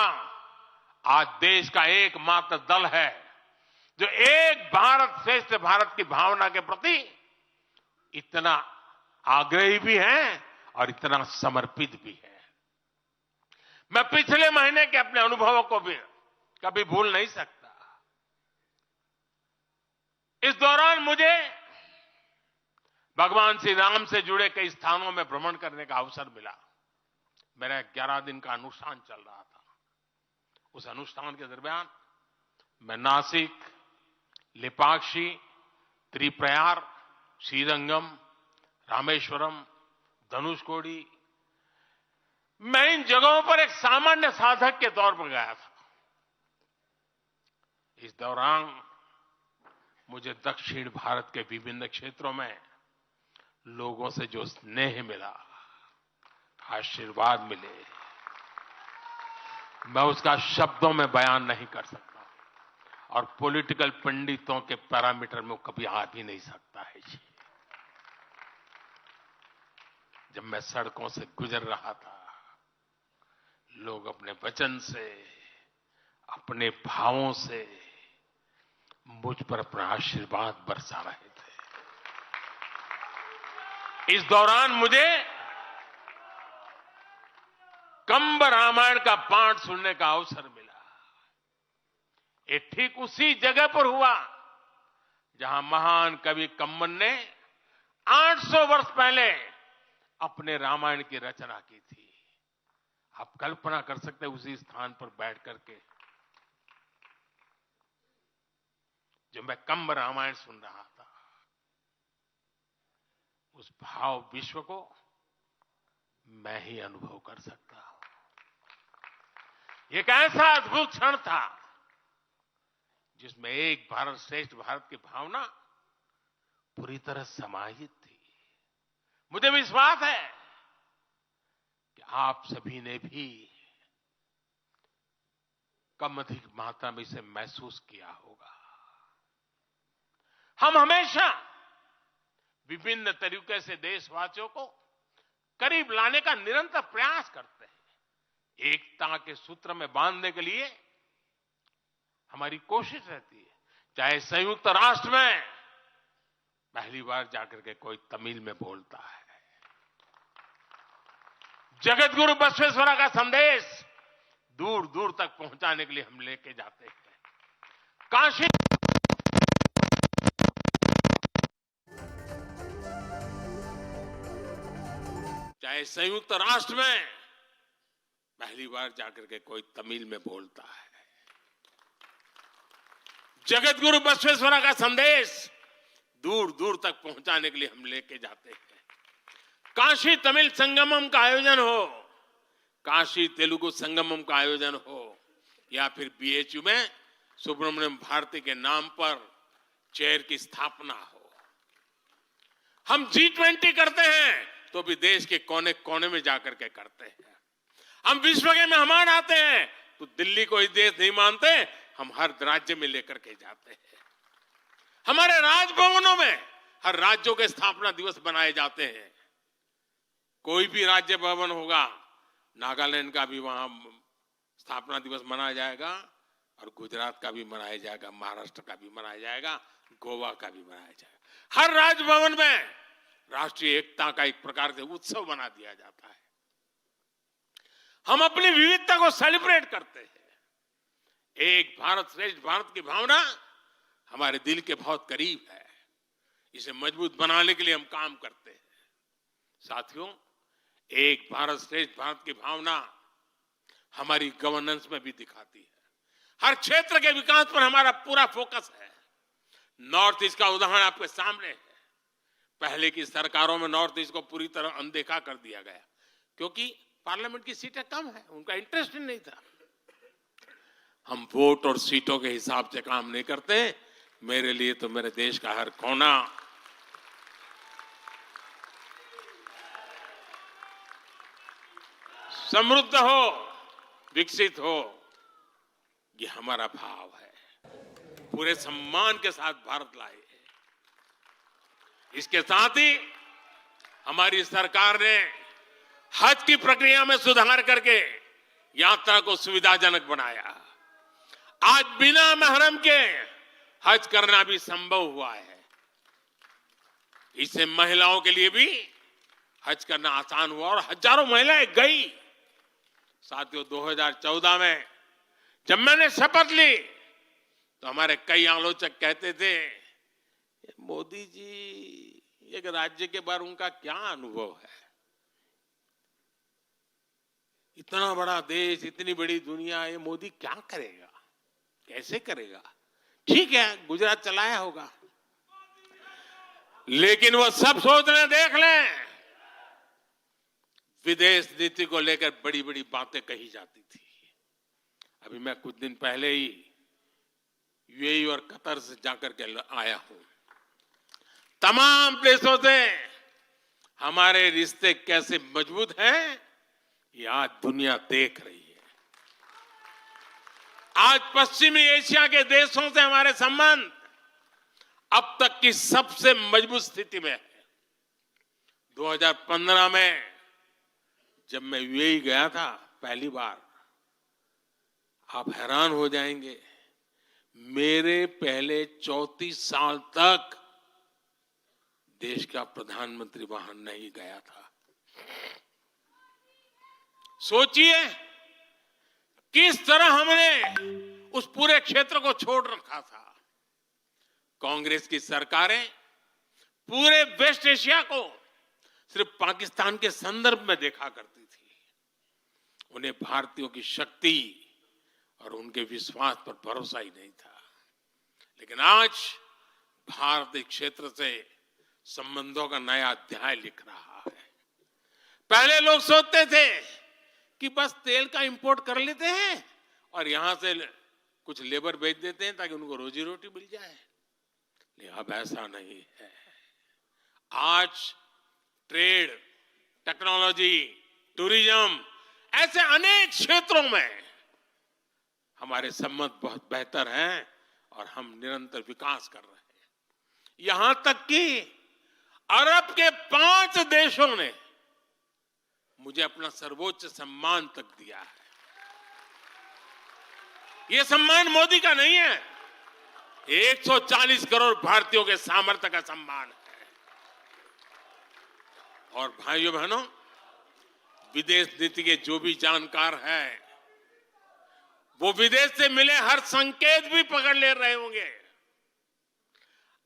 आज देश का एकमात्र दल है जो एक भारत श्रेष्ठ भारत की भावना के प्रति इतना आग्रही भी है और इतना समर्पित भी है। मैं पिछले महीने के अपने अनुभवों को भी कभी भूल नहीं सकता। इस दौरान मुझे भगवान श्री राम से जुड़े कई स्थानों में भ्रमण करने का अवसर मिला। मेरा 11 दिन का अनुष्ठान चल रहा था। उस अनुष्ठान के दरमियान मैं नासिक, लेपाक्षी, त्रिप्रयार, श्रीरंगम, रामेश्वरम, धनुषकोडी, मैं इन जगहों पर एक सामान्य साधक के तौर पर गया था। इस दौरान मुझे दक्षिण भारत के विभिन्न क्षेत्रों में लोगों से जो स्नेह मिला, आशीर्वाद मिले, मैं उसका शब्दों में बयान नहीं कर सकता और पॉलिटिकल पंडितों के पैरामीटर में कभी आ भी नहीं सकता है जी। जब मैं सड़कों से गुजर रहा था, लोग अपने वचन से, अपने भावों से मुझ पर अपना आशीर्वाद बरसा रहे थे। इस दौरान मुझे कंब रामायण का पाठ सुनने का अवसर मिला। ये ठीक उसी जगह पर हुआ जहां महान कवि कंबन ने 800 वर्ष पहले अपने रामायण की रचना की थी। आप कल्पना कर सकते हैं उसी स्थान पर बैठ करके जो मैं कंब रामायण सुन रहा था, उस भाव विश्व को मैं ही अनुभव कर सकता हूं। एक ऐसा अद्भुत क्षण था जिसमें एक भारत श्रेष्ठ भारत की भावना पूरी तरह समाहित थी। मुझे विश्वास है कि आप सभी ने भी कम अधिक मात्रा में इसे महसूस किया होगा। हम हमेशा विभिन्न तरीके से देशवासियों को करीब लाने का निरंतर प्रयास करते हैं। एकता के सूत्र में बांधने के लिए हमारी कोशिश रहती है। चाहे संयुक्त राष्ट्र में पहली बार जाकर के कोई तमिल में बोलता है, जगत गुरु बसवेश्वरा का संदेश दूर दूर तक पहुंचाने के लिए हम लेके जाते हैं। काशी चाहे संयुक्त राष्ट्र में पहली बार जाकर के कोई तमिल में बोलता है, जगत गुरु बसवेश्वरा का संदेश दूर दूर तक पहुंचाने के लिए हम लेके जाते हैं। काशी तमिल संगमम का आयोजन हो, काशी तेलुगु संगमम का आयोजन हो, या फिर बीएचयू में सुब्रमण्यम भारती के नाम पर चेयर की स्थापना हो। हम G20 करते हैं तो भी देश के कोने कोने में जाकर के करते हैं। हम विश्व के मेहमान आते हैं तो दिल्ली को ही देश नहीं मानते, हम हर राज्य में लेकर के जाते हैं। हमारे राजभवनों में हर राज्यों के स्थापना दिवस बनाए जाते हैं। कोई भी राज्य भवन होगा, नागालैंड का भी वहां स्थापना दिवस मनाया जाएगा और गुजरात का भी मनाया जाएगा, महाराष्ट्र का भी मनाया जाएगा, गोवा का भी मनाया जाएगा। हर राजभवन में राष्ट्रीय एकता का एक प्रकार से उत्सव बना दिया जाता है। हम अपनी विविधता को सेलिब्रेट करते हैं। एक भारत श्रेष्ठ भारत की भावना हमारे दिल के बहुत करीब है। इसे मजबूत बनाने के लिए हम काम करते हैं। साथियों, एक भारत श्रेष्ठ भारत की भावना हमारी गवर्नेंस में भी दिखाती है। हर क्षेत्र के विकास पर हमारा पूरा फोकस है। नॉर्थ ईस्ट का उदाहरण आपके सामने है। पहले की सरकारों में नॉर्थ ईस्ट को पूरी तरह अनदेखा कर दिया गया, क्योंकि पार्लियामेंट की सीटें कम है, उनका इंटरेस्ट ही नहीं था। हम वोट और सीटों के हिसाब से काम नहीं करते। मेरे लिए तो मेरे देश का हर कोना समृद्ध हो, विकसित हो, ये हमारा भाव है। पूरे सम्मान के साथ भारत लाए। इसके साथ ही हमारी सरकार ने हज की प्रक्रिया में सुधार करके यात्रा को सुविधाजनक बनाया। आज बिना महरम के हज करना भी संभव हुआ है। इससे महिलाओं के लिए भी हज करना आसान हुआ और हजारों महिलाएं गई। साथियों, 2014 में जब मैंने शपथ ली तो हमारे कई आलोचक कहते थे, मोदी जी एक राज्य के बारे उनका क्या अनुभव है, इतना बड़ा देश, इतनी बड़ी दुनिया, ये मोदी क्या करेगा, कैसे करेगा। ठीक है, गुजरात चलाया होगा, लेकिन वो सब सोच लें, देख लें, विदेश नीति को लेकर बड़ी बड़ी बातें कही जाती थी। अभी मैं कुछ दिन पहले ही यूएई और कतर से जाकर के आया हूं। तमाम देशों से हमारे रिश्ते कैसे मजबूत हैं, ये आज दुनिया देख रही है। आज पश्चिमी एशिया के देशों से हमारे संबंध अब तक की सबसे मजबूत स्थिति में है। 2015 में जब मैं यूएई गया था पहली बार, आप हैरान हो जाएंगे, मेरे पहले 34 साल तक देश का प्रधानमंत्री वहां नहीं गया था। सोचिए किस तरह हमने उस पूरे क्षेत्र को छोड़ रखा था। कांग्रेस की सरकारें पूरे वेस्ट एशिया को सिर्फ पाकिस्तान के संदर्भ में देखा करती थी। उन्हें भारतीयों की शक्ति और उनके विश्वास पर भरोसा ही नहीं था। लेकिन आज भारत इस क्षेत्र से संबंधों का नया अध्याय लिख रहा है। पहले लोग सोचते थे कि बस तेल का इंपोर्ट कर लेते हैं और यहां से कुछ लेबर भेज देते हैं ताकि उनको रोजी रोटी मिल जाए, लेकिन अब ऐसा नहीं है। आज ट्रेड, टेक्नोलॉजी, टूरिज्म, ऐसे अनेक क्षेत्रों में हमारे संबंध बहुत बेहतर हैं और हम निरंतर विकास कर रहे हैं। यहां तक कि अरब के 5 देशों ने मुझे अपना सर्वोच्च सम्मान तक दिया है। यह सम्मान मोदी का नहीं है, 140 करोड़ भारतीयों के सामर्थ्य का सम्मान है। और भाइयों बहनों, विदेश नीति के जो भी जानकार हैं, वो विदेश से मिले हर संकेत भी पकड़ ले रहे होंगे।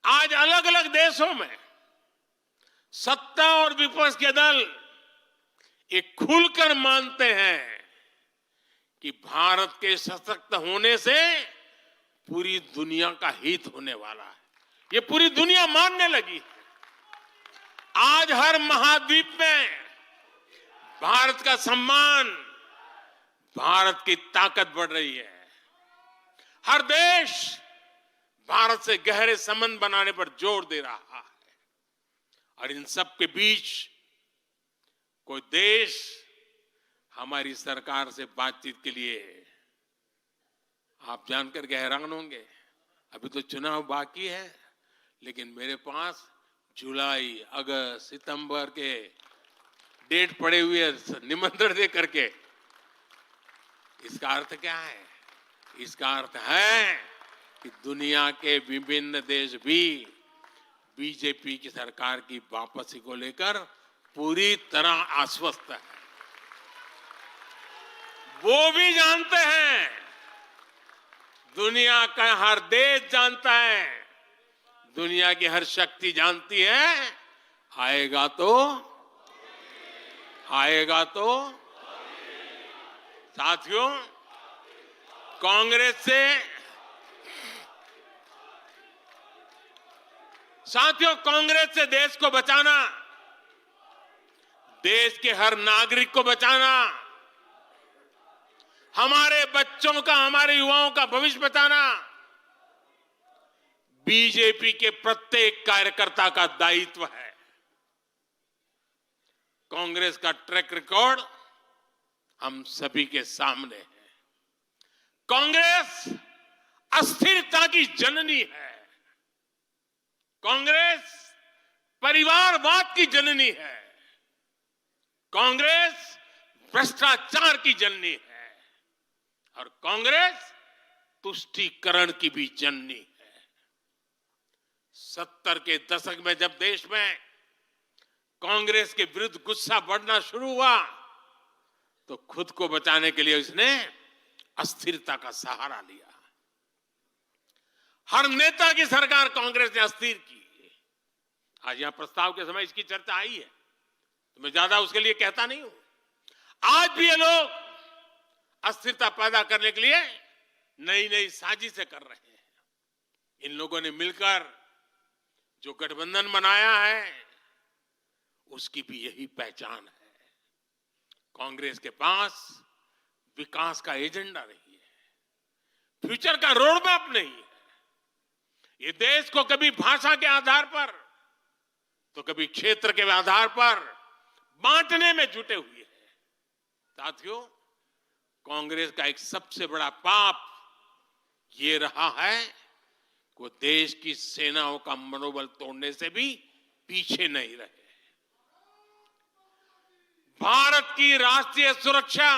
आज अलग अलग देशों में सत्ता और विपक्ष के दल एक खुलकर मानते हैं कि भारत के सशक्त होने से पूरी दुनिया का हित होने वाला है। ये पूरी दुनिया मानने लगी है। आज हर महाद्वीप में भारत का सम्मान, भारत की ताकत बढ़ रही है। हर देश भारत से गहरे संबंध बनाने पर जोर दे रहा है। और इन सब के बीच कोई देश हमारी सरकार से बातचीत के लिए, आप जानकर के हैरान होंगे, अभी तो चुनाव बाकी है, लेकिन मेरे पास जुलाई, अगस्त, सितंबर के डेट पड़े हुए निमंत्रण दे करके। इसका अर्थ क्या है? इसका अर्थ है कि दुनिया के विभिन्न देश भी बीजेपी की सरकार की वापसी को लेकर पूरी तरह आश्वस्त है। वो भी जानते हैं, दुनिया का हर देश जानता है, दुनिया की हर शक्ति जानती है, आएगा तो साथियों, कांग्रेस से साथियों, कांग्रेस से देश को बचाना, देश के हर नागरिक को बचाना, हमारे बच्चों का, हमारे युवाओं का भविष्य बचाना बीजेपी के प्रत्येक कार्यकर्ता का दायित्व है। कांग्रेस का ट्रैक रिकॉर्ड हम सभी के सामने है। कांग्रेस अस्थिरता की जननी है। कांग्रेस परिवारवाद की जननी है। कांग्रेस भ्रष्टाचार की जननी है और कांग्रेस तुष्टीकरण की भी जननी है। 70 के दशक में जब देश में कांग्रेस के विरुद्ध गुस्सा बढ़ना शुरू हुआ तो खुद को बचाने के लिए उसने अस्थिरता का सहारा लिया। हर नेता की सरकार कांग्रेस ने अस्थिर की। आज यहां प्रस्ताव के समय इसकी चर्चा आई है तो मैं ज्यादा उसके लिए कहता नहीं हूं। आज भी ये लोग अस्थिरता पैदा करने के लिए नई नई साजिशें कर रहे हैं। इन लोगों ने मिलकर जो गठबंधन बनाया है उसकी भी यही पहचान है। कांग्रेस के पास विकास का एजेंडा नहीं है, फ्यूचर का रोड मैप नहीं है। ये देश को कभी भाषा के आधार पर तो कभी क्षेत्र के आधार पर बांटने में जुटे हुए हैं। साथियों, कांग्रेस का एक सबसे बड़ा पाप ये रहा है कि वो देश की सेनाओं का मनोबल तोड़ने से भी पीछे नहीं रहे। भारत की राष्ट्रीय सुरक्षा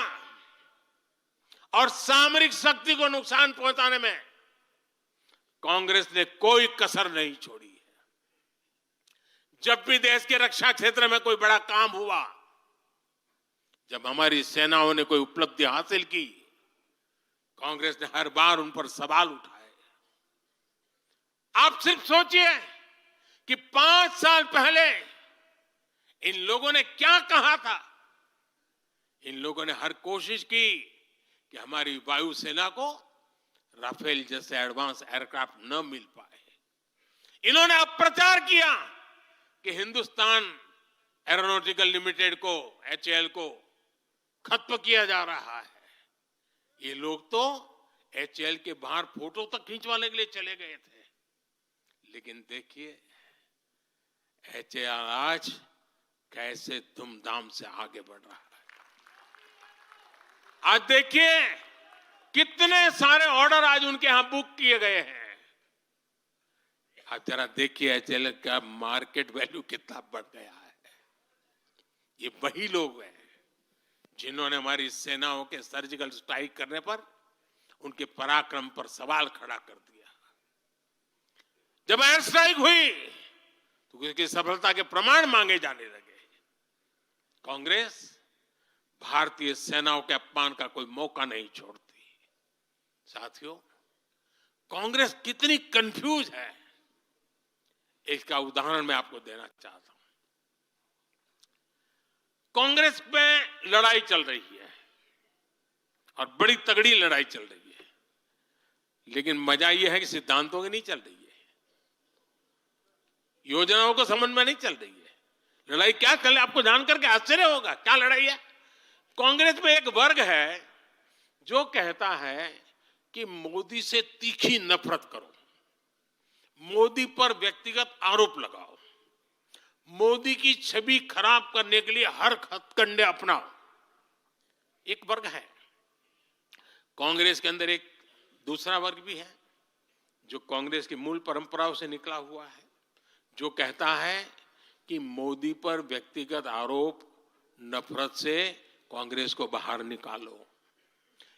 और सामरिक शक्ति को नुकसान पहुंचाने में कांग्रेस ने कोई कसर नहीं छोड़ी है। जब भी देश के रक्षा क्षेत्र में कोई बड़ा काम हुआ, जब हमारी सेनाओं ने कोई उपलब्धि हासिल की, कांग्रेस ने हर बार उन पर सवाल उठाए। आप सिर्फ सोचिए कि 5 साल पहले इन लोगों ने क्या कहा था। इन लोगों ने हर कोशिश की कि हमारी वायुसेना को राफेल जैसे एडवांस एयरक्राफ्ट न मिल पाए। इन्होंने अब प्रचार किया कि हिंदुस्तान एरोनॉटिकल लिमिटेड को, HAL को खत्म किया जा रहा है। ये लोग तो HAL के बाहर फोटो तक खींचवाने के लिए चले गए थे। लेकिन देखिए HAL आज कैसे धूमधाम से आगे बढ़ रहा है। आज देखिए कितने सारे ऑर्डर आज उनके यहां बुक किए गए हैं। आप जरा देखिए HAL का मार्केट वैल्यू कितना बढ़ गया है। ये वही लोग हैं जिन्होंने हमारी सेनाओं के सर्जिकल स्ट्राइक करने पर उनके पराक्रम पर सवाल खड़ा कर दिया। जब एयर स्ट्राइक हुई तो उसकी सफलता के प्रमाण मांगे जाने लगे। कांग्रेस भारतीय सेनाओं के अपमान का कोई मौका नहीं छोड़ती। साथियों, कांग्रेस कितनी कंफ्यूज है इसका उदाहरण मैं आपको देना चाहता हूं। कांग्रेस में लड़ाई चल रही है और बड़ी तगड़ी लड़ाई चल रही है, लेकिन मजा यह है कि सिद्धांतों की नहीं चल रही है, योजनाओं को समझ में नहीं चल रही है। लड़ाई क्या चल रही है आपको जानकर के आश्चर्य होगा। क्या लड़ाई है? कांग्रेस में एक वर्ग है जो कहता है कि मोदी से तीखी नफरत करो, मोदी पर व्यक्तिगत आरोप लगाओ, मोदी की छवि खराब करने के लिए हर हथकंडे अपनाओ। एक वर्ग है। कांग्रेस के अंदर एक दूसरा वर्ग भी है जो कांग्रेस की मूल परंपराओं से निकला हुआ है, जो कहता है कि मोदी पर व्यक्तिगत आरोप, नफरत से कांग्रेस को बाहर निकालो,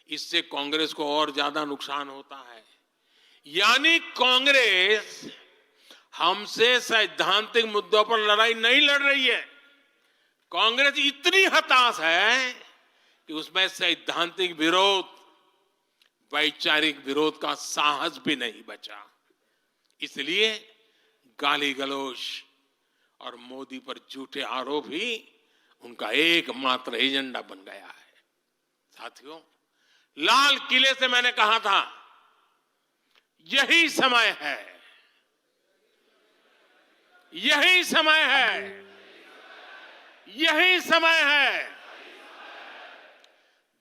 इससे कांग्रेस को और ज्यादा नुकसान होता है। यानी कांग्रेस हमसे सैद्धांतिक मुद्दों पर लड़ाई नहीं लड़ रही है। कांग्रेस इतनी हताश है कि उसमें सैद्धांतिक विरोध, वैचारिक विरोध का साहस भी नहीं बचा। इसलिए गाली गलौज और मोदी पर झूठे आरोप ही उनका एकमात्र एजेंडा बन गया है। साथियों, लाल किले से मैंने कहा था यही समय है यही समय है, यही समय है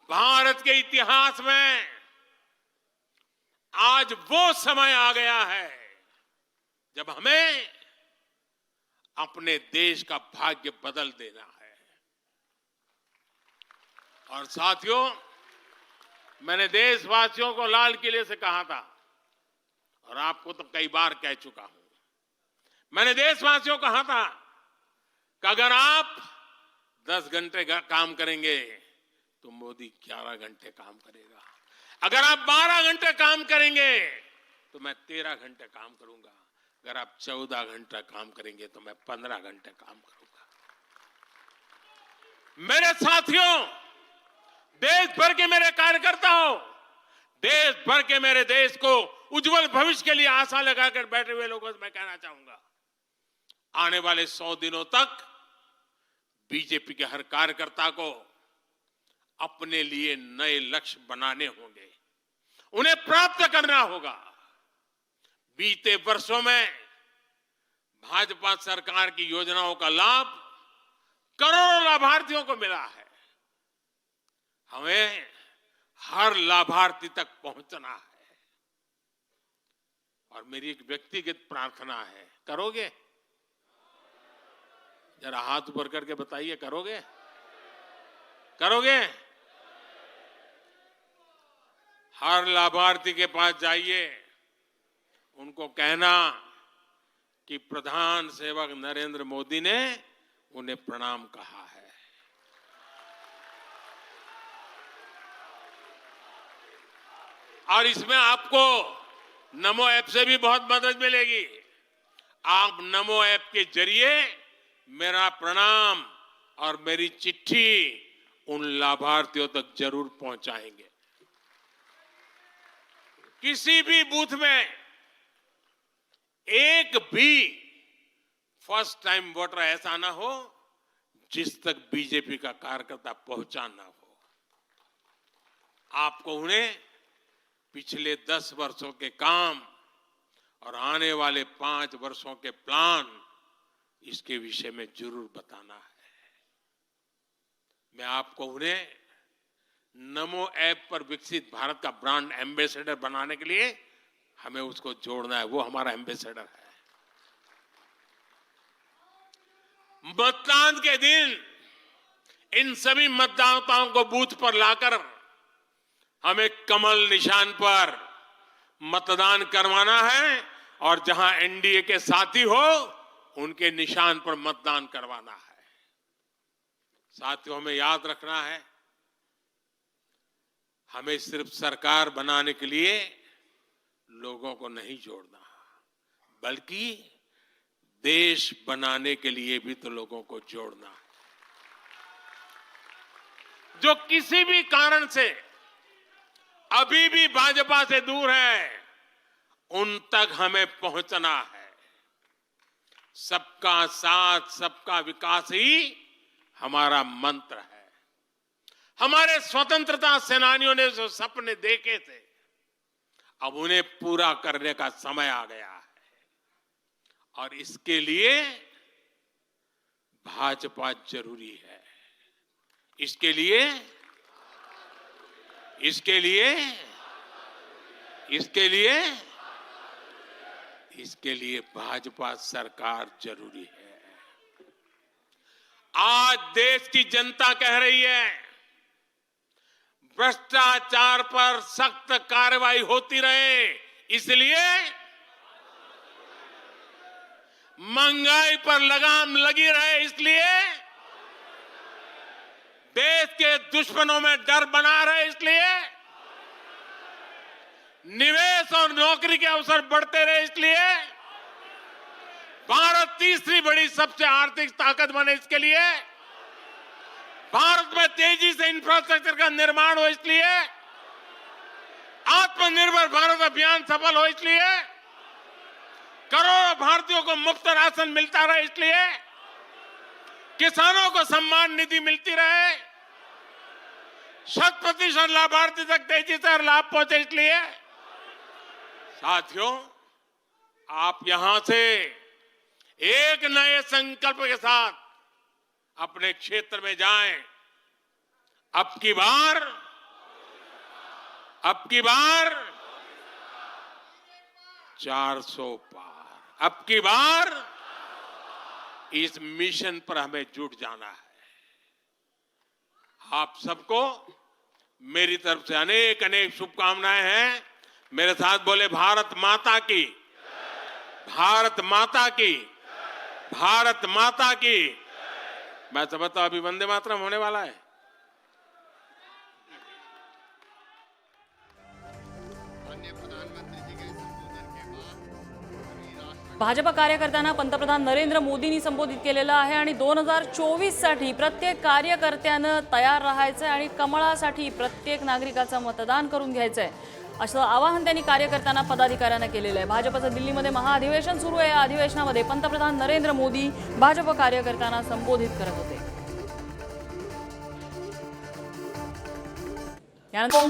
भारत के इतिहास में। आज वो समय आ गया है जब हमें अपने देश का भाग्य बदल देना है। और साथियों, मैंने देशवासियों को लाल किले से कहा था और आपको तो कई बार कह चुका हूं। मैंने देशवासियों को कहा था कि अगर आप 10 घंटे काम करेंगे तो मोदी 11 घंटे काम करेगा। अगर आप 12 घंटे काम करेंगे तो मैं 13 घंटे काम करूंगा। अगर आप 14 घंटा काम करेंगे तो मैं 15 घंटे काम करूंगा। मेरे साथियों, देश भर के मेरे कार्यकर्ताओं, देश भर के मेरे देश को उज्जवल भविष्य के लिए आशा लगाकर बैठे हुए लोगों से मैं कहना चाहूंगा, आने वाले 100 दिनों तक बीजेपी के हर कार्यकर्ता को अपने लिए नए लक्ष्य बनाने होंगे, उन्हें प्राप्त करना होगा। बीते वर्षों में भाजपा सरकार की योजनाओं का लाभ करोड़ों लाभार्थियों को मिला है। हमें हर लाभार्थी तक पहुंचना है। और मेरी एक व्यक्तिगत प्रार्थना है, करोगे? जरा हाथ ऊपर करके बताइए, करोगे? करोगे? हर लाभार्थी के पास जाइए, उनको कहना कि प्रधान सेवक नरेंद्र मोदी ने उन्हें प्रणाम कहा है। और इसमें आपको नमो ऐप से भी बहुत मदद मिलेगी। आप नमो ऐप के जरिए मेरा प्रणाम और मेरी चिट्ठी उन लाभार्थियों तक जरूर पहुंचाएंगे। किसी भी बूथ में एक भी फर्स्ट टाइम वोटर ऐसा ना हो जिस तक बीजेपी का कार्यकर्ता पहुंचा ना हो। आपको उन्हें पिछले 10 वर्षों के काम और आने वाले 5 वर्षों के प्लान, इसके विषय में जरूर बताना है। मैं आपको उन्हें नमो ऐप पर विकसित भारत का ब्रांड एम्बेसडर बनाने के लिए हमें उसको जोड़ना है। वो हमारा एम्बेसडर है। मतदान के दिन इन सभी मतदाताओं को बूथ पर लाकर हमें कमल निशान पर मतदान करवाना है और जहां एनडीए के साथी हो उनके निशान पर मतदान करवाना है। साथियों, हमें याद रखना है, हमें सिर्फ सरकार बनाने के लिए लोगों को नहीं जोड़ना, बल्कि देश बनाने के लिए भी तो लोगों को जोड़ना है। जो किसी भी कारण से अभी भी भाजपा से दूर है, उन तक हमें पहुंचना है। सबका साथ, सबका विकास ही हमारा मंत्र है। हमारे स्वतंत्रता सेनानियों ने जो सपने देखे थे, अब उन्हें पूरा करने का समय आ गया है। और इसके लिए भाजपा जरूरी है। इसके लिए भाजपा सरकार जरूरी है। आज देश की जनता कह रही है, भ्रष्टाचार पर सख्त कार्रवाई होती रहे, इसलिए महंगाई पर लगाम लगी रहे, इसलिए देश के दुश्मनों में डर बना रहे, इसलिए निवेश और नौकरी के अवसर बढ़ते रहे, इसलिए भारत तीसरी बड़ी सबसे आर्थिक ताकत बने, इसके लिए भारत में तेजी से इंफ्रास्ट्रक्चर का निर्माण हो, इसलिए आत्मनिर्भर भारत अभियान सफल हो, इसलिए करोड़ों भारतीयों को मुफ्त राशन मिलता रहे, इसलिए किसानों को सम्मान निधि मिलती रहे, 100% लाभार्थी तक तेजी से लाभ पहुंचे, इसलिए साथियों, आप यहां से एक नए संकल्प के साथ अपने क्षेत्र में जाएं। अब की बार 400 पार। अब की बार इस मिशन पर हमें जुट जाना है। आप सबको मेरी तरफ से अनेक अनेक शुभकामनाएं हैं। मेरे साथ बोले भारत माता की, भारत माता की, भारत माता की। मैं समझता हूं अभी वंदे मातरम होने वाला है। भाजप कार्यकर्त्यांना पंतप्रधान नरेंद्र मोदींनी संबोधित केलेलं आहे आणि 2024 साठी प्रत्येक कार्यकर्त्यानं तयार राहायचं आणि कमळासाठी प्रत्येक नागरिकाचं मतदान करून घ्यायचंय असं आवाहन त्यांनी कार्यकर्त्यांना पदाधिकाऱ्यांना केलेलं आहे। भाजपचं दिल्लीमध्ये महाअधिवेशन सुरू आहे। या अधिवेशनामध्ये पंतप्रधान नरेंद्र मोदी भाजप कार्यकर्त्यांना संबोधित करत होते। यानंतर